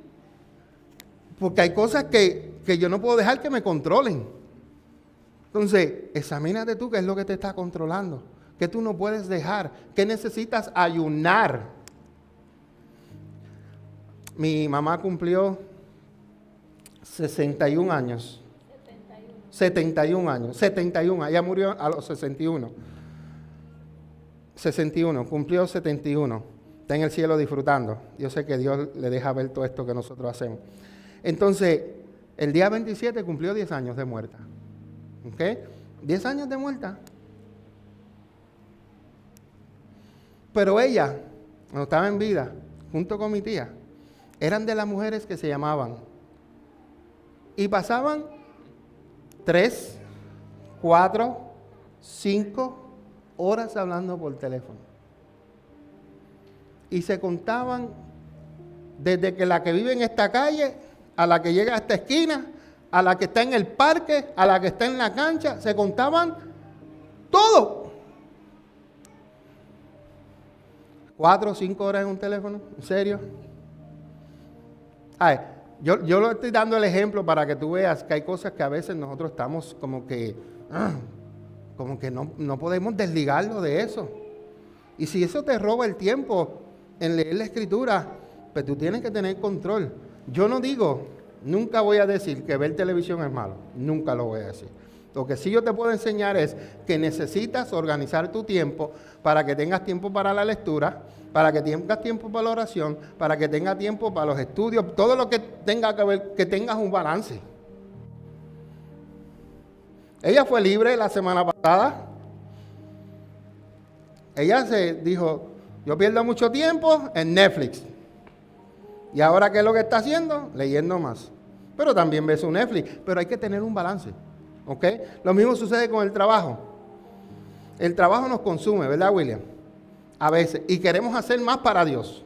Porque hay cosas que yo no puedo dejar que me controlen. Entonces, examínate tú qué es lo que te está controlando. ¿Qué tú no puedes dejar? ¿Qué necesitas ayunar? Mi mamá cumplió 61 años. 71 años. 71. Ella murió a los 61. 61. Cumplió 71. Está en el cielo disfrutando. Yo sé que Dios le deja ver todo esto que nosotros hacemos. Entonces, el día 27 cumplió 10 años de muerta. ¿Ok? 10 años de muerta. Pero ella, cuando estaba en vida, junto con mi tía, eran de las mujeres que se llamaban. Y pasaban 3, 4, 5 horas hablando por teléfono. Y se contaban desde que la que vive en esta calle, a la que llega a esta esquina, a la que está en el parque, a la que está en la cancha, se contaban todo. 4 o 5 horas en un teléfono, ¿en serio? Ay, yo le estoy dando el ejemplo para que tú veas que hay cosas que a veces nosotros estamos como que no podemos desligarlo de eso. Y si eso te roba el tiempo en leer la Escritura, pues tú tienes que tener control. Yo no digo, nunca voy a decir que ver televisión es malo. Nunca lo voy a decir. Lo que sí yo te puedo enseñar es que necesitas organizar tu tiempo para que tengas tiempo para la lectura, para que tengas tiempo para la oración, para que tengas tiempo para los estudios, todo lo que tenga que ver, que tengas un balance. Ella fue libre la semana pasada. Ella se dijo, yo pierdo mucho tiempo en Netflix. Y ahora, ¿qué es lo que está haciendo? Leyendo más. Pero también ve su Netflix. Pero hay que tener un balance. ¿Ok? Lo mismo sucede con el trabajo. El trabajo nos consume, ¿verdad, William? A veces. Y queremos hacer más para Dios.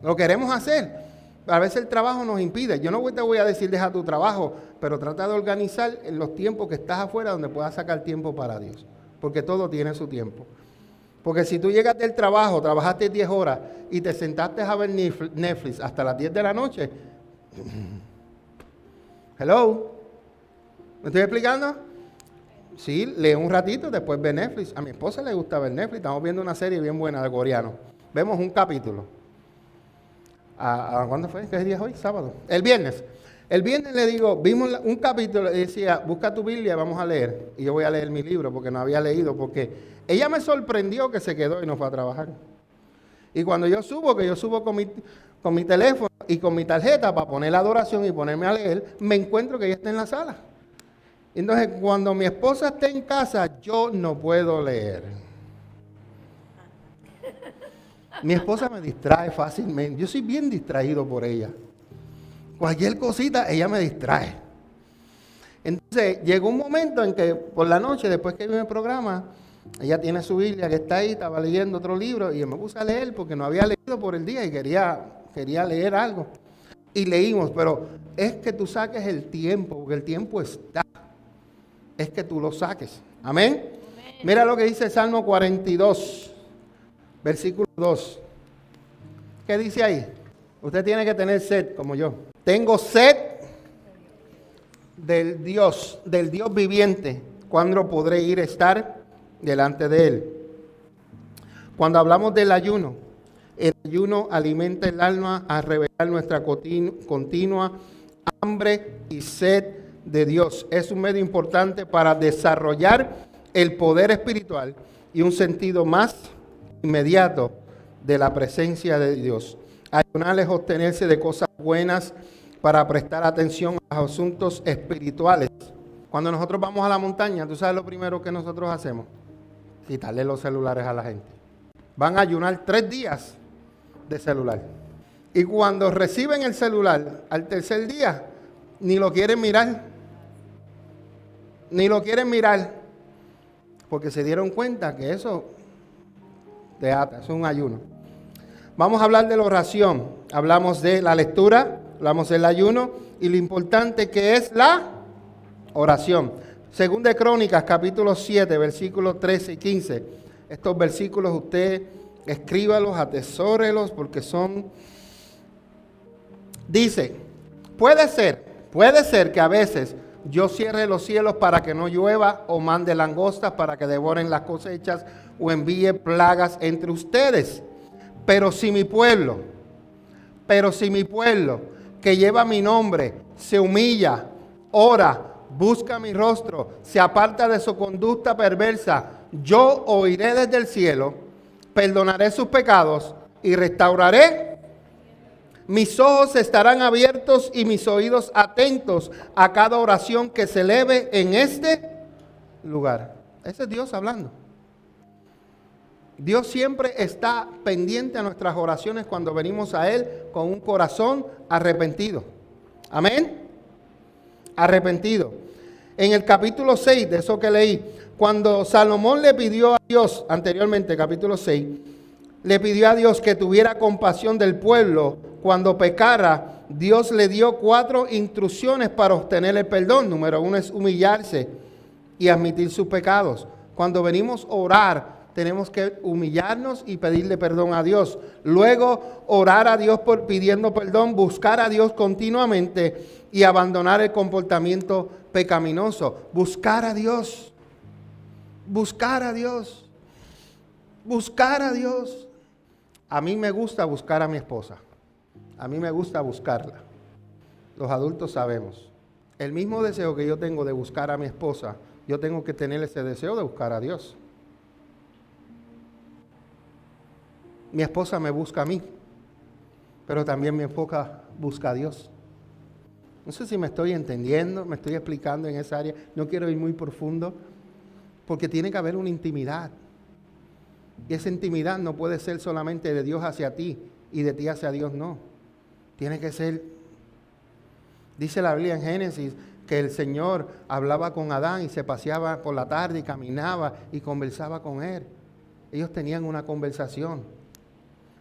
Lo queremos hacer. A veces el trabajo nos impide. Yo no te voy a decir deja tu trabajo, pero trata de organizar en los tiempos que estás afuera donde puedas sacar tiempo para Dios. Porque todo tiene su tiempo. Porque si tú llegas del trabajo, trabajaste 10 horas y te sentaste a ver Netflix hasta las 10 de la noche. Hello. ¿Me estoy explicando? Sí, lee un ratito, después ve Netflix. A mi esposa le gusta ver Netflix. Estamos viendo una serie bien buena de coreano. Vemos un capítulo. ¿Cuándo fue? ¿Qué día es hoy? Sábado. El viernes. El viernes le digo, vimos un capítulo y decía, busca tu Biblia, vamos a leer. Y yo voy a leer mi libro porque no había leído, porque ella me sorprendió que se quedó y no fue a trabajar. Y cuando yo subo con mi teléfono y con mi tarjeta para poner la adoración y ponerme a leer, me encuentro que ella está en la sala. Entonces, cuando mi esposa está en casa, yo no puedo leer. Mi esposa me distrae fácilmente. Yo soy bien distraído por ella. Cualquier cosita, ella me distrae. Entonces, llegó un momento en que por la noche, después que viene el programa, ella tiene su Biblia que está ahí, estaba leyendo otro libro, y yo me puse a leer porque no había leído por el día y quería leer algo. Y leímos, pero es que tú saques el tiempo, porque el tiempo está. Es que tú lo saques. Amén. Mira lo que dice Salmo 42, versículo 2. ¿Qué dice ahí? Usted tiene que tener sed, como yo. Tengo sed del Dios viviente. ¿Cuándo podré ir a estar delante de Él? Cuando hablamos del ayuno, el ayuno alimenta el alma a revelar nuestra continua hambre y sed de Dios. Es un medio importante para desarrollar el poder espiritual y un sentido más inmediato de la presencia de Dios. Ayunar es obtenerse de cosas buenas para prestar atención a los asuntos espirituales. Cuando nosotros vamos a la montaña, ¿tú sabes lo primero que nosotros hacemos? Quitarle los celulares a la gente. Van a ayunar 3 días de celular. Y cuando reciben el celular, al tercer día, ni lo quieren mirar. Ni lo quieren mirar. Porque se dieron cuenta que eso te ata, es un ayuno. Vamos a hablar de la oración. Hablamos de la lectura, hablamos del ayuno y lo importante que es la oración. Segunda de Crónicas, capítulo 7, versículos 13 y 15. Estos versículos usted escríbalos, atesórelos porque son... Dice, puede ser que a veces yo cierre los cielos para que no llueva o mande langostas para que devoren las cosechas o envíe plagas entre ustedes. Pero si mi pueblo que lleva mi nombre se humilla, ora, busca mi rostro, se aparta de su conducta perversa, yo oiré desde el cielo, perdonaré sus pecados y restauraré. Mis ojos estarán abiertos y mis oídos atentos a cada oración que se eleve en este lugar. Ese es Dios hablando. Dios siempre está pendiente a nuestras oraciones cuando venimos a Él con un corazón arrepentido. Amén. Arrepentido. En el capítulo 6, de eso que leí, cuando Salomón le pidió a Dios, anteriormente, capítulo 6, le pidió a Dios que tuviera compasión del pueblo cuando pecara, Dios le dio 4 instrucciones para obtener el perdón. Número 1 es humillarse y admitir sus pecados. Cuando venimos a orar, tenemos que humillarnos y pedirle perdón a Dios. Luego, orar a Dios pidiendo perdón, buscar a Dios continuamente y abandonar el comportamiento pecaminoso. Buscar a Dios. Buscar a Dios. Buscar a Dios. A mí me gusta buscar a mi esposa. A mí me gusta buscarla. Los adultos sabemos. El mismo deseo que yo tengo de buscar a mi esposa, yo tengo que tener ese deseo de buscar a Dios. Mi esposa me busca a mí, pero también mi esposa busca a Dios. No sé si me estoy entendiendo, me estoy explicando en esa área. No quiero ir muy profundo, porque tiene que haber una intimidad. Y esa intimidad no puede ser solamente de Dios hacia ti y de ti hacia Dios, no. Tiene que ser, dice la Biblia en Génesis, que el Señor hablaba con Adán y se paseaba por la tarde y caminaba y conversaba con él. Ellos tenían una conversación.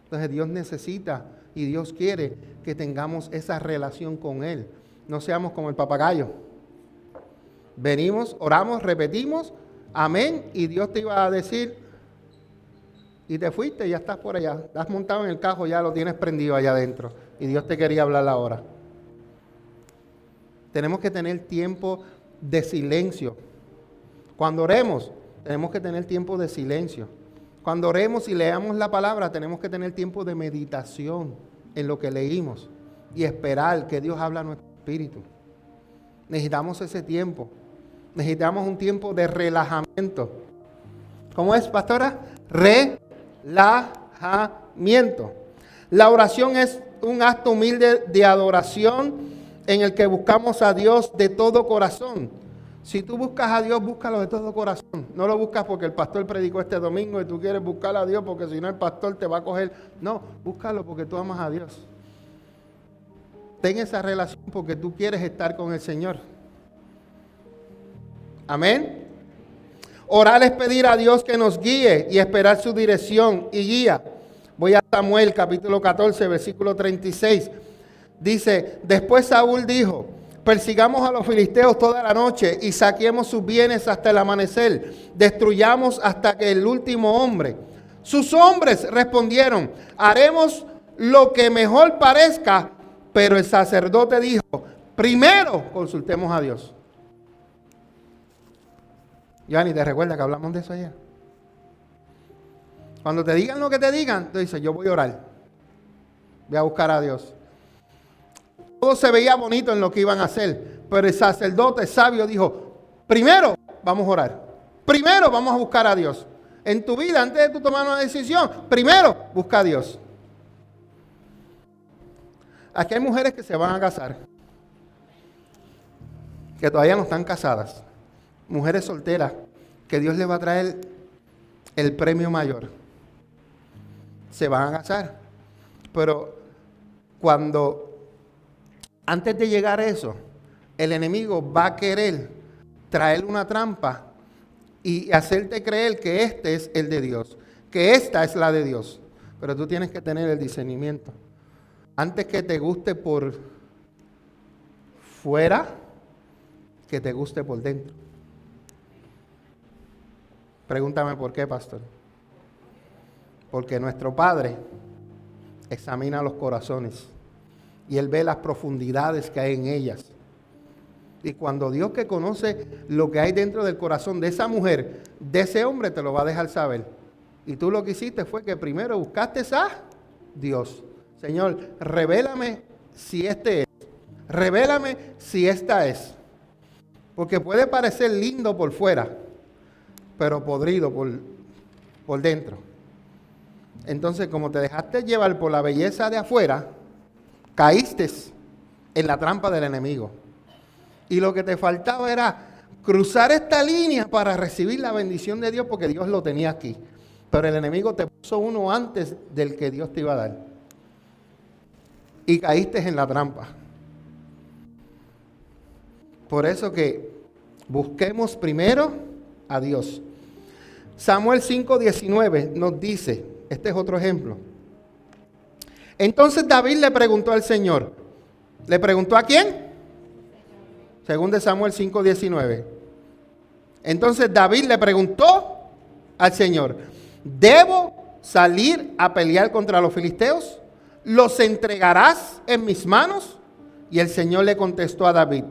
Entonces Dios necesita y Dios quiere que tengamos esa relación con Él. No seamos como el papagayo. Venimos, oramos, repetimos, amén, y Dios te iba a decir, y te fuiste, ya estás por allá, estás montado en el carro, ya lo tienes prendido allá adentro, y Dios te quería hablar ahora. Tenemos que tener tiempo de silencio. Cuando oremos, tenemos que tener tiempo de silencio. Cuando oremos y leamos la palabra, tenemos que tener tiempo de meditación en lo que leímos y esperar que Dios hable a nuestro espíritu. Necesitamos ese tiempo. Necesitamos un tiempo de relajamiento. ¿Cómo es, pastora? Relajamiento. La oración es un acto humilde de adoración en el que buscamos a Dios de todo corazón. Si tú buscas a Dios, búscalo de todo corazón. No lo buscas porque el pastor predicó este domingo y tú quieres buscar a Dios porque si no el pastor te va a coger. No, búscalo porque tú amas a Dios. Ten esa relación porque tú quieres estar con el Señor. Amén. Orar es pedir a Dios que nos guíe y esperar su dirección y guía. Voy a Samuel capítulo 14, versículo 36. Dice, después Saúl dijo, persigamos a los filisteos toda la noche y saquemos sus bienes hasta el amanecer. Destruyamos hasta que el último hombre. Sus hombres respondieron, haremos lo que mejor parezca, pero el sacerdote dijo, primero consultemos a Dios. Giovanni, ¿te recuerdas que hablamos de eso ayer? Cuando te digan lo que te digan, tú dices, yo voy a orar. Voy a buscar a Dios. Todo se veía bonito en lo que iban a hacer, pero el sacerdote sabio dijo, primero vamos a orar, primero vamos a buscar a Dios. En tu vida, antes de tú tomar una decisión, primero busca a Dios. Aquí hay mujeres que se van a casar, que todavía no están casadas, mujeres solteras, que Dios les va a traer el premio mayor. Se van a casar, pero antes de llegar a eso, el enemigo va a querer traer una trampa y hacerte creer que este es el de Dios, que esta es la de Dios. Pero tú tienes que tener el discernimiento. Antes que te guste por fuera, que te guste por dentro. Pregúntame por qué, pastor. Porque nuestro Padre examina los corazones. Y Él ve las profundidades que hay en ellas. Y cuando Dios, que conoce lo que hay dentro del corazón de esa mujer, de ese hombre, te lo va a dejar saber. Y tú lo que hiciste fue que primero buscaste a Dios. Señor, revélame si este es. Revélame si esta es. Porque puede parecer lindo por fuera, pero podrido por dentro. Entonces, como te dejaste llevar por la belleza de afuera, caíste en la trampa del enemigo. Y lo que te faltaba era cruzar esta línea para recibir la bendición de Dios, porque Dios lo tenía aquí. Pero el enemigo te puso uno antes del que Dios te iba a dar. Y caíste en la trampa. Por eso que busquemos primero a Dios. Samuel 5:19 nos dice, este es otro ejemplo. Entonces David le preguntó al Señor. ¿Le preguntó a quién? Según de Samuel 5:19. Entonces David le preguntó al Señor, ¿debo salir a pelear contra los filisteos? ¿Los entregarás en mis manos? Y el Señor le contestó a David,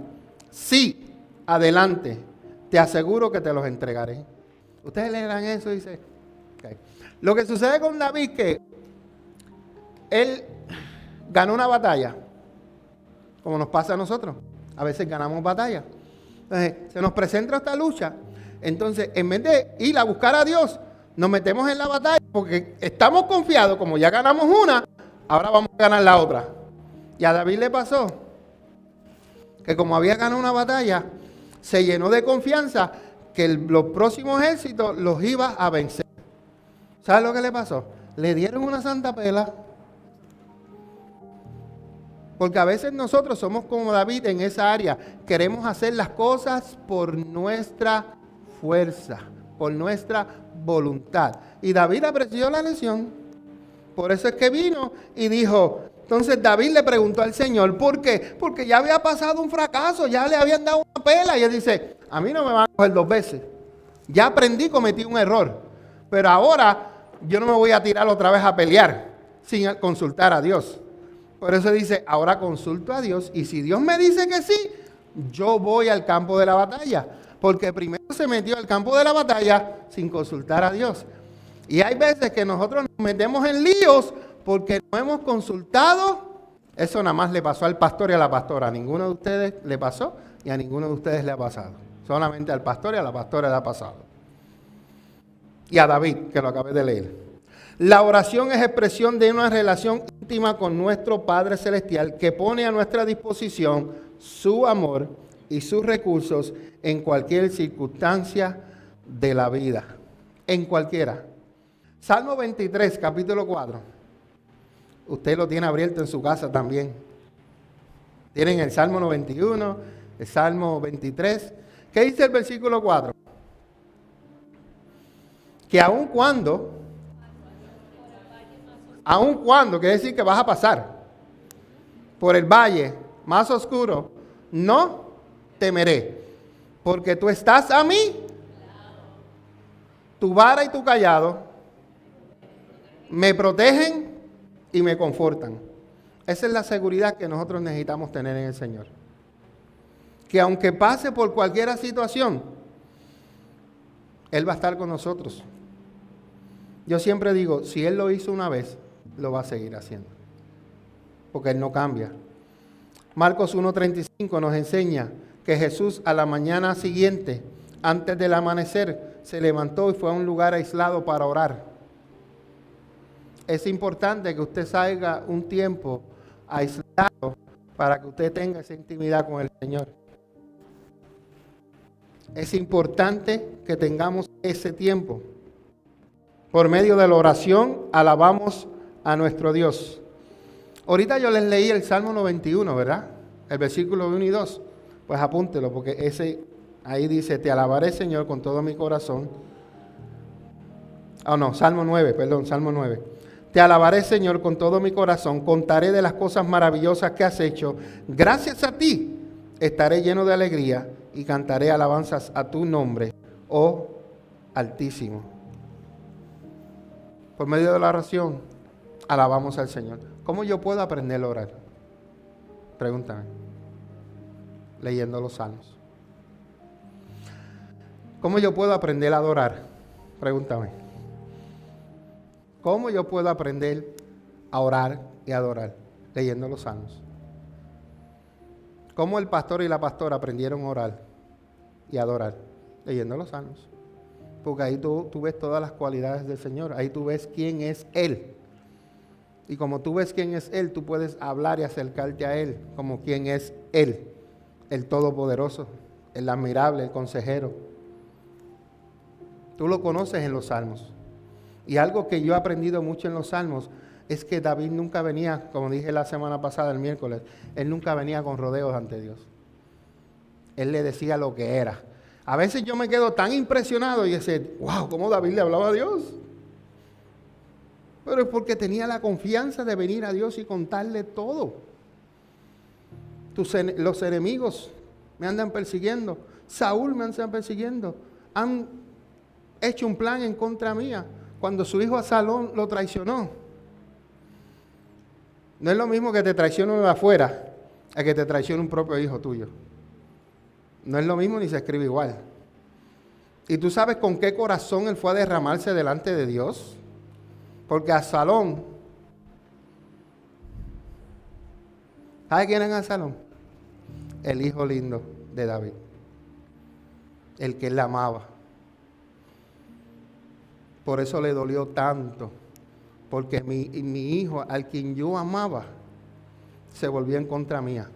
sí, adelante, te aseguro que te los entregaré. Ustedes leerán eso y dicen, okay. Lo que sucede con David es que él ganó una batalla, como nos pasa a nosotros. A veces ganamos batallas. Entonces, se nos presenta esta lucha. Entonces, en vez de ir a buscar a Dios, nos metemos en la batalla porque estamos confiados, como ya ganamos una, ahora vamos a ganar la otra. Y a David le pasó que como había ganado una batalla, se llenó de confianza que los próximos ejércitos los iba a vencer. ¿Sabes lo que le pasó? Le dieron una santa pela. Porque a veces nosotros somos como David en esa área. Queremos hacer las cosas por nuestra fuerza, por nuestra voluntad. Y David aprendió la lección. Por eso es que vino y dijo, entonces David le preguntó al Señor, ¿por qué? Porque ya había pasado un fracaso, ya le habían dado una pela. Y él dice, a mí no me van a coger 2 veces. Ya aprendí, cometí un error. Pero ahora yo no me voy a tirar otra vez a pelear sin consultar a Dios. Por eso dice, ahora consulto a Dios y si Dios me dice que sí, yo voy al campo de la batalla. Porque primero se metió al campo de la batalla sin consultar a Dios. Y hay veces que nosotros nos metemos en líos porque no hemos consultado. Eso nada más le pasó al pastor y a la pastora. A ninguno de ustedes le pasó y a ninguno de ustedes le ha pasado. Solamente al pastor y a la pastora le ha pasado. Y a David, que lo acabé de leer. La oración es expresión de una relación íntima con nuestro Padre Celestial que pone a nuestra disposición su amor y sus recursos en cualquier circunstancia de la vida. En cualquiera. Salmo 23, capítulo 4. Usted lo tiene abierto en su casa también. Tienen el Salmo 91, el Salmo 23. ¿Qué dice el versículo 4? Que aun cuando, quiere decir que vas a pasar por el valle más oscuro, no temeré, porque tú estás a mí, tu vara y tu callado me protegen y me confortan. Esa es la seguridad que nosotros necesitamos tener en el Señor. Que aunque pase por cualquier situación, Él va a estar con nosotros. Yo siempre digo, si Él lo hizo una vez, lo va a seguir haciendo. Porque Él no cambia. Marcos 1:35 nos enseña que Jesús a la mañana siguiente, antes del amanecer, se levantó y fue a un lugar aislado para orar. Es importante que usted salga un tiempo aislado para que usted tenga esa intimidad con el Señor. Es importante que tengamos ese tiempo. Por medio de la oración, alabamos a nuestro Dios. Ahorita yo les leí el Salmo 91, ¿verdad? El versículo 1 y 2. Pues apúntelo, porque ese ahí dice, te alabaré, Señor, con todo mi corazón. Salmo 9. Te alabaré, Señor, con todo mi corazón. Contaré de las cosas maravillosas que has hecho. Gracias a ti estaré lleno de alegría y cantaré alabanzas a tu nombre, oh Altísimo. Por medio de la oración, alabamos al Señor. ¿Cómo yo puedo aprender a orar? Pregúntame. Leyendo los salmos. ¿Cómo yo puedo aprender a adorar? Pregúntame. ¿Cómo yo puedo aprender a orar y adorar? Leyendo los salmos. ¿Cómo el pastor y la pastora aprendieron a orar y adorar? Leyendo los salmos. Porque ahí tú ves todas las cualidades del Señor. Ahí tú ves quién es Él. Y como tú ves quién es Él, tú puedes hablar y acercarte a Él como quién es Él. El Todopoderoso, el admirable, el consejero. Tú lo conoces en los salmos. Y algo que yo he aprendido mucho en los salmos es que David nunca venía, como dije la semana pasada, el miércoles, él nunca venía con rodeos ante Dios. Él le decía lo que era. A veces yo me quedo tan impresionado y decir, wow, ¿cómo David le hablaba a Dios? Pero es porque tenía la confianza de venir a Dios y contarle todo. Los enemigos me andan persiguiendo. Saúl me anda persiguiendo. Han hecho un plan en contra mía. Cuando su hijo Absalón lo traicionó. No es lo mismo que te traicione de afuera a que te traicione un propio hijo tuyo. No es lo mismo ni se escribe igual. ¿Y tú sabes con qué corazón él fue a derramarse delante de Dios? Porque Absalón, ¿sabe quién es Absalón? El hijo lindo de David, el que él amaba. Por eso le dolió tanto, porque mi hijo, al quien yo amaba, se volvió en contra mía.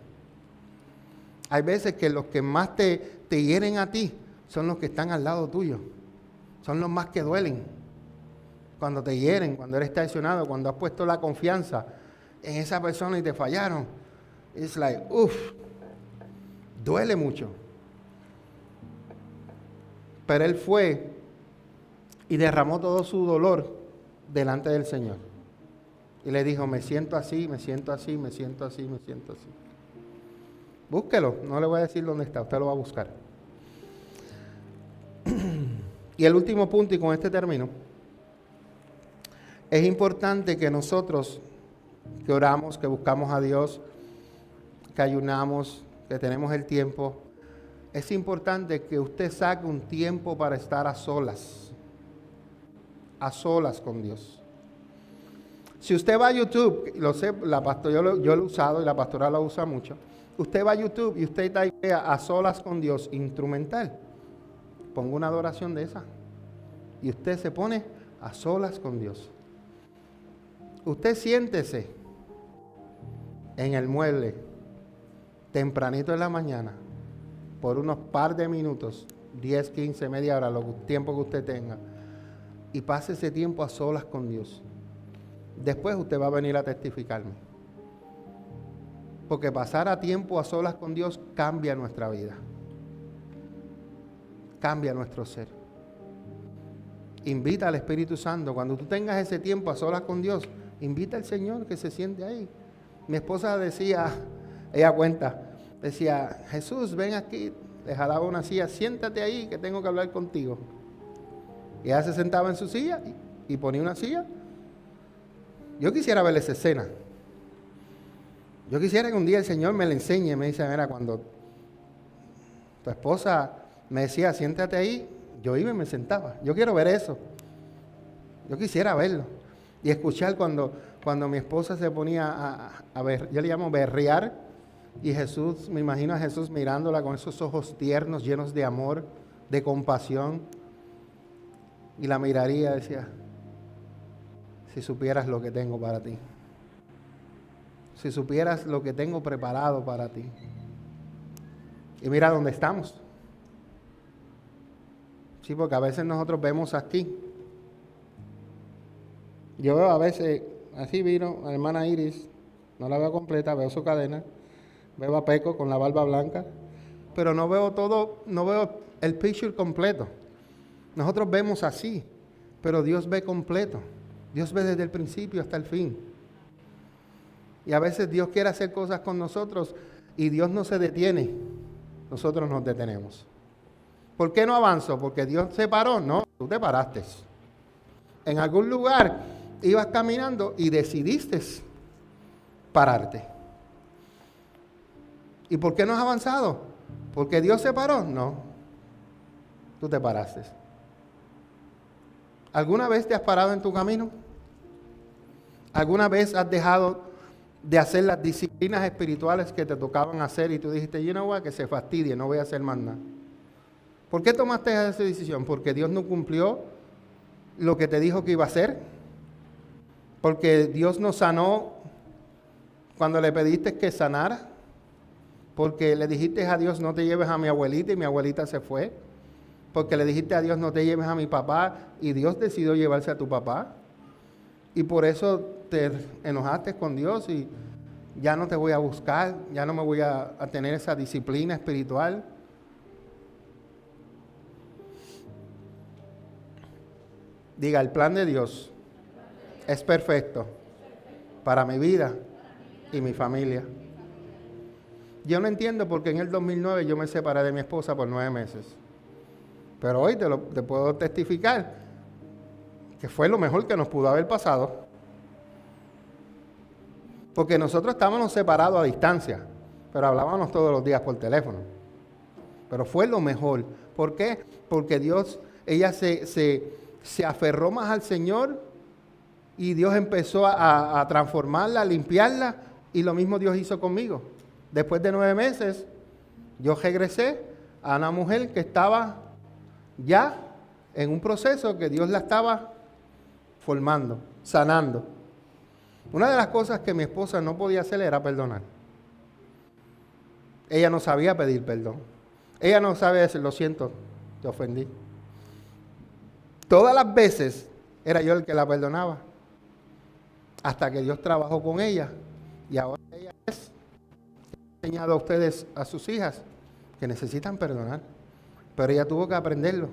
Hay veces que los que más te hieren a ti son los que están al lado tuyo. Son los más que duelen. Cuando te hieren, cuando eres traicionado, cuando has puesto la confianza en esa persona y te fallaron. It's like, duele mucho. Pero él fue y derramó todo su dolor delante del Señor. Y le dijo, me siento así, me siento así, me siento así, me siento así. Búsquelo, no le voy a decir dónde está, usted lo va a buscar. Y el último punto, y con este termino, es importante que nosotros, que oramos, que buscamos a Dios, que ayunamos, que tenemos el tiempo, es importante que usted saque un tiempo para estar a solas con Dios. Si usted va a YouTube, lo sé, yo lo he usado y la pastora lo usa mucho. Usted va a YouTube y usted typea a solas con Dios instrumental. Ponga una adoración de esa. Y usted se pone a solas con Dios. Usted siéntese en el mueble tempranito en la mañana por unos par de minutos, 10, 15, media hora, el tiempo que usted tenga, y pase ese tiempo a solas con Dios. Después usted va a venir a testificarme. Porque pasar a tiempo a solas con Dios cambia nuestra vida. Cambia nuestro ser. Invita al Espíritu Santo. Cuando tú tengas ese tiempo a solas con Dios, invita al Señor que se siente ahí. Mi esposa decía, ella cuenta, decía, Jesús, ven aquí. Le jalaba una silla, siéntate ahí que tengo que hablar contigo. Y ella se sentaba en su silla y ponía una silla. Yo quisiera ver esa escena. Yo quisiera que un día el Señor me la enseñe. Me dice, mira, cuando tu esposa me decía, siéntate ahí, yo iba y me sentaba. Yo quiero ver eso. Yo quisiera verlo. Y escuchar cuando mi esposa se ponía a ver, yo le llamo berrear, y Jesús, me imagino a Jesús mirándola con esos ojos tiernos, llenos de amor, de compasión. Y la miraría y decía, si supieras lo que tengo para ti. Si supieras lo que tengo preparado para ti. Y mira dónde estamos. Sí, porque a veces nosotros vemos aquí. Yo veo a veces, así vino la hermana Iris, no la veo completa, veo su cadena, veo a Peco con la barba blanca, pero no veo todo, no veo el picture completo. Nosotros vemos así, pero Dios ve completo. Dios ve desde el principio hasta el fin. Y a veces Dios quiere hacer cosas con nosotros y Dios no se detiene. Nosotros nos detenemos. ¿Por qué no avanzo? Porque Dios se paró. No, tú te paraste. En algún lugar ibas caminando y decidiste pararte. ¿Y por qué no has avanzado? ¿Porque Dios se paró? No. Tú te paraste. ¿Alguna vez te has parado en tu camino? ¿Alguna vez has dejado de hacer las disciplinas espirituales que te tocaban hacer y tú dijiste, you know what, que se fastidie, no voy a hacer más nada? ¿Por qué tomaste esa decisión? ¿Porque Dios no cumplió lo que te dijo que iba a hacer? ¿Porque Dios no sanó cuando le pediste que sanara? ¿Porque le dijiste a Dios, no te lleves a mi abuelita y mi abuelita se fue? ¿Porque le dijiste a Dios, no te lleves a mi papá y Dios decidió llevarse a tu papá? Y por eso te enojaste con Dios y ya no te voy a buscar, ya no me voy a tener esa disciplina espiritual. Diga, el plan de Dios es perfecto para mi vida y mi familia. Yo no entiendo por qué en el 2009 yo me separé de mi esposa por 9 meses. Pero hoy te puedo testificar que fue lo mejor que nos pudo haber pasado. Porque nosotros estábamos separados a distancia, pero hablábamos todos los días por teléfono. pero fue lo mejor. ¿Por qué? Porque ella se aferró más al Señor y Dios empezó a transformarla, a limpiarla, y lo mismo Dios hizo conmigo. Después de 9 meses, yo regresé a una mujer que estaba ya en un proceso que Dios la estaba formando, sanando. Una de las cosas que mi esposa no podía hacer era perdonar. Ella no sabía pedir perdón. Ella no sabe decir, lo siento, te ofendí. Todas las veces era yo el que la perdonaba. Hasta que Dios trabajó con ella. Y ahora ella ha enseñado a ustedes, a sus hijas, que necesitan perdonar. Pero ella tuvo que aprenderlo.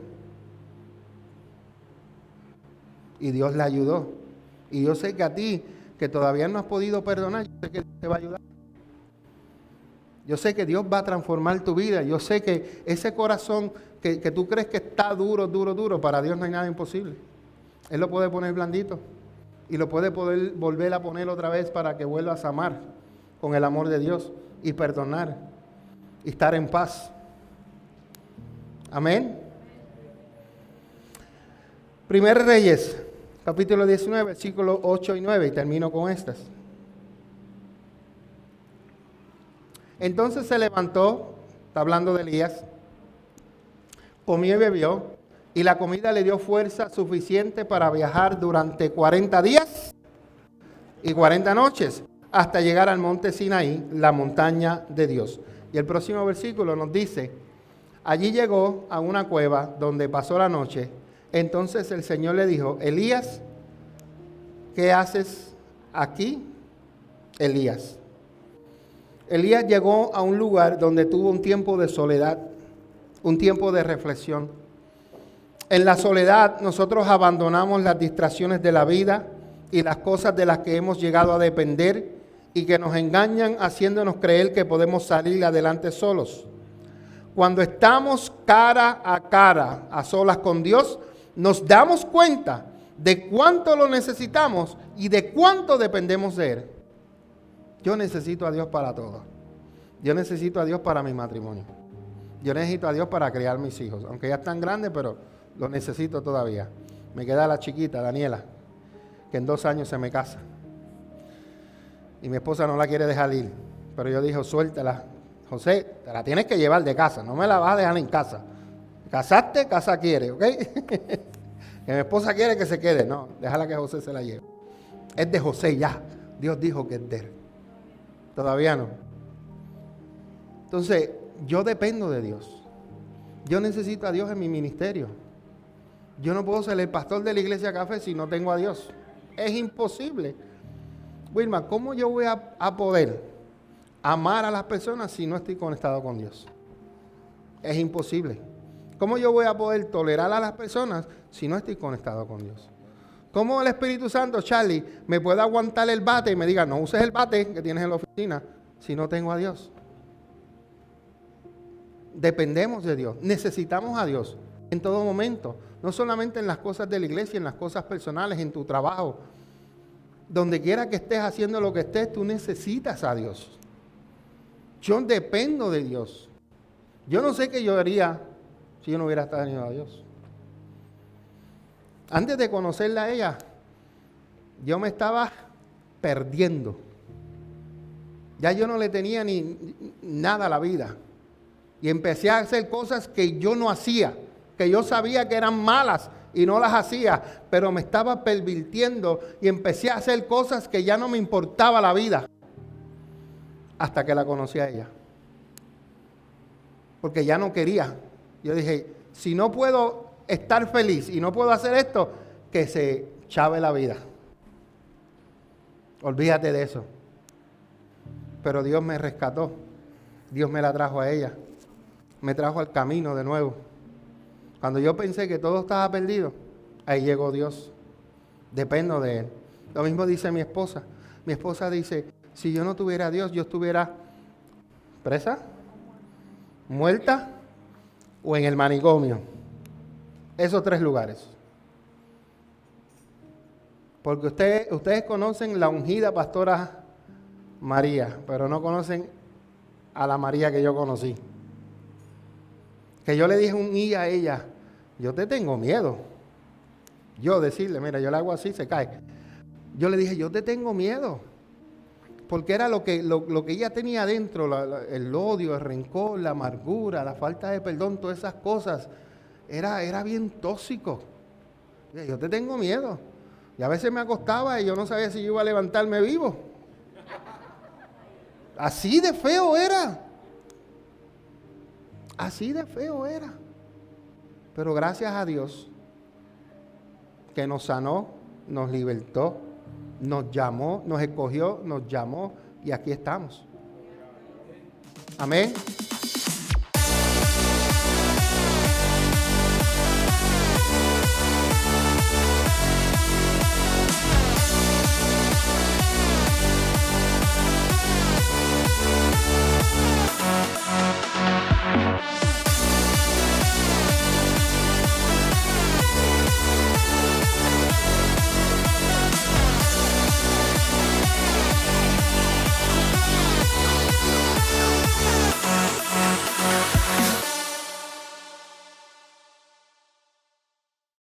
Y Dios la ayudó. Y yo sé que a ti, que todavía no has podido perdonar, yo sé que Dios te va a ayudar. Yo sé que Dios va a transformar tu vida. Yo sé que ese corazón que tú crees que está duro, para Dios no hay nada imposible. Él lo puede poner blandito. Y lo puede poder volver a poner otra vez para que vuelvas a amar con el amor de Dios y perdonar y estar en paz. Amén. Primer Reyes, capítulo 19, versículos 8 y 9, y termino con estas. Entonces se levantó, está hablando de Elías, comió y bebió, y la comida le dio fuerza suficiente para viajar durante 40 días y 40 noches hasta llegar al monte Sinaí, la montaña de Dios. Y el próximo versículo nos dice, allí llegó a una cueva donde pasó la noche. Entonces el Señor le dijo, Elías, ¿qué haces aquí? Elías llegó a un lugar donde tuvo un tiempo de soledad, un tiempo de reflexión. En la soledad nosotros abandonamos las distracciones de la vida y las cosas de las que hemos llegado a depender y que nos engañan haciéndonos creer que podemos salir adelante solos. Cuando estamos cara a cara, a solas con Dios, nos damos cuenta de cuánto lo necesitamos y de cuánto dependemos de Él. Yo necesito a Dios para todo. Yo necesito a Dios para mi matrimonio. Yo necesito a Dios para criar mis hijos, aunque ya están grandes, pero lo necesito todavía. Me queda la chiquita, Daniela, que en 2 años se me casa. Y mi esposa no la quiere dejar ir. Pero yo dije, suéltala. José, te la tienes que llevar de casa, no me la vas a dejar en casa. Casaste, casa quiere, ¿ok? Que mi esposa quiere que se quede. No, déjala que José se la lleve. Es de José ya. Dios dijo que es de él. Todavía no. Entonces, yo dependo de Dios. Yo necesito a Dios en mi ministerio. Yo no puedo ser el pastor de la iglesia Café si no tengo a Dios. Es imposible. Wilma, ¿cómo yo voy a poder amar a las personas si no estoy conectado con Dios? Es imposible. ¿Cómo yo voy a poder tolerar a las personas si no estoy conectado con Dios? ¿Cómo el Espíritu Santo, Charlie, me puede aguantar el bate y me diga, no uses el bate que tienes en la oficina si no tengo a Dios? Dependemos de Dios. Necesitamos a Dios en todo momento. No solamente en las cosas de la iglesia, en las cosas personales, en tu trabajo. Donde quiera que estés haciendo lo que estés, tú necesitas a Dios. Yo dependo de Dios. Yo no sé qué yo haría si yo no hubiera tenido a Dios. Antes de conocerla a ella, yo me estaba perdiendo. Ya yo no le tenía ni nada a la vida. Y empecé a hacer cosas que yo no hacía, que yo sabía que eran malas y no las hacía, pero me estaba pervirtiendo y empecé a hacer cosas que ya no me importaba la vida. Hasta que la conocí a ella. Porque ya no quería. Yo dije, si no puedo estar feliz y no puedo hacer esto, que se chave la vida. Olvídate de eso. Pero Dios me rescató. Dios me la trajo a ella. Me trajo al camino de nuevo. Cuando yo pensé que todo estaba perdido, ahí llegó Dios. Dependo de Él. Lo mismo dice mi esposa. Mi esposa dice, si yo no tuviera a Dios, yo estuviera presa, muerta o en el manicomio. Esos 3 lugares. Porque ustedes conocen la ungida pastora María, pero no conocen a la María que yo conocí. Que yo le dije un día a ella, yo te tengo miedo. Yo decirle, mira, yo le hago así, se cae. Yo le dije, yo te tengo miedo. Porque era lo que ella tenía adentro, el odio, el rencor, la amargura, la falta de perdón, todas esas cosas. Era bien tóxico. Yo te tengo miedo. Y a veces me acostaba y yo no sabía si yo iba a levantarme vivo. Así de feo era. Así de feo era. Pero gracias a Dios que nos sanó, nos libertó, nos llamó, nos escogió, nos llamó y aquí estamos. Amén.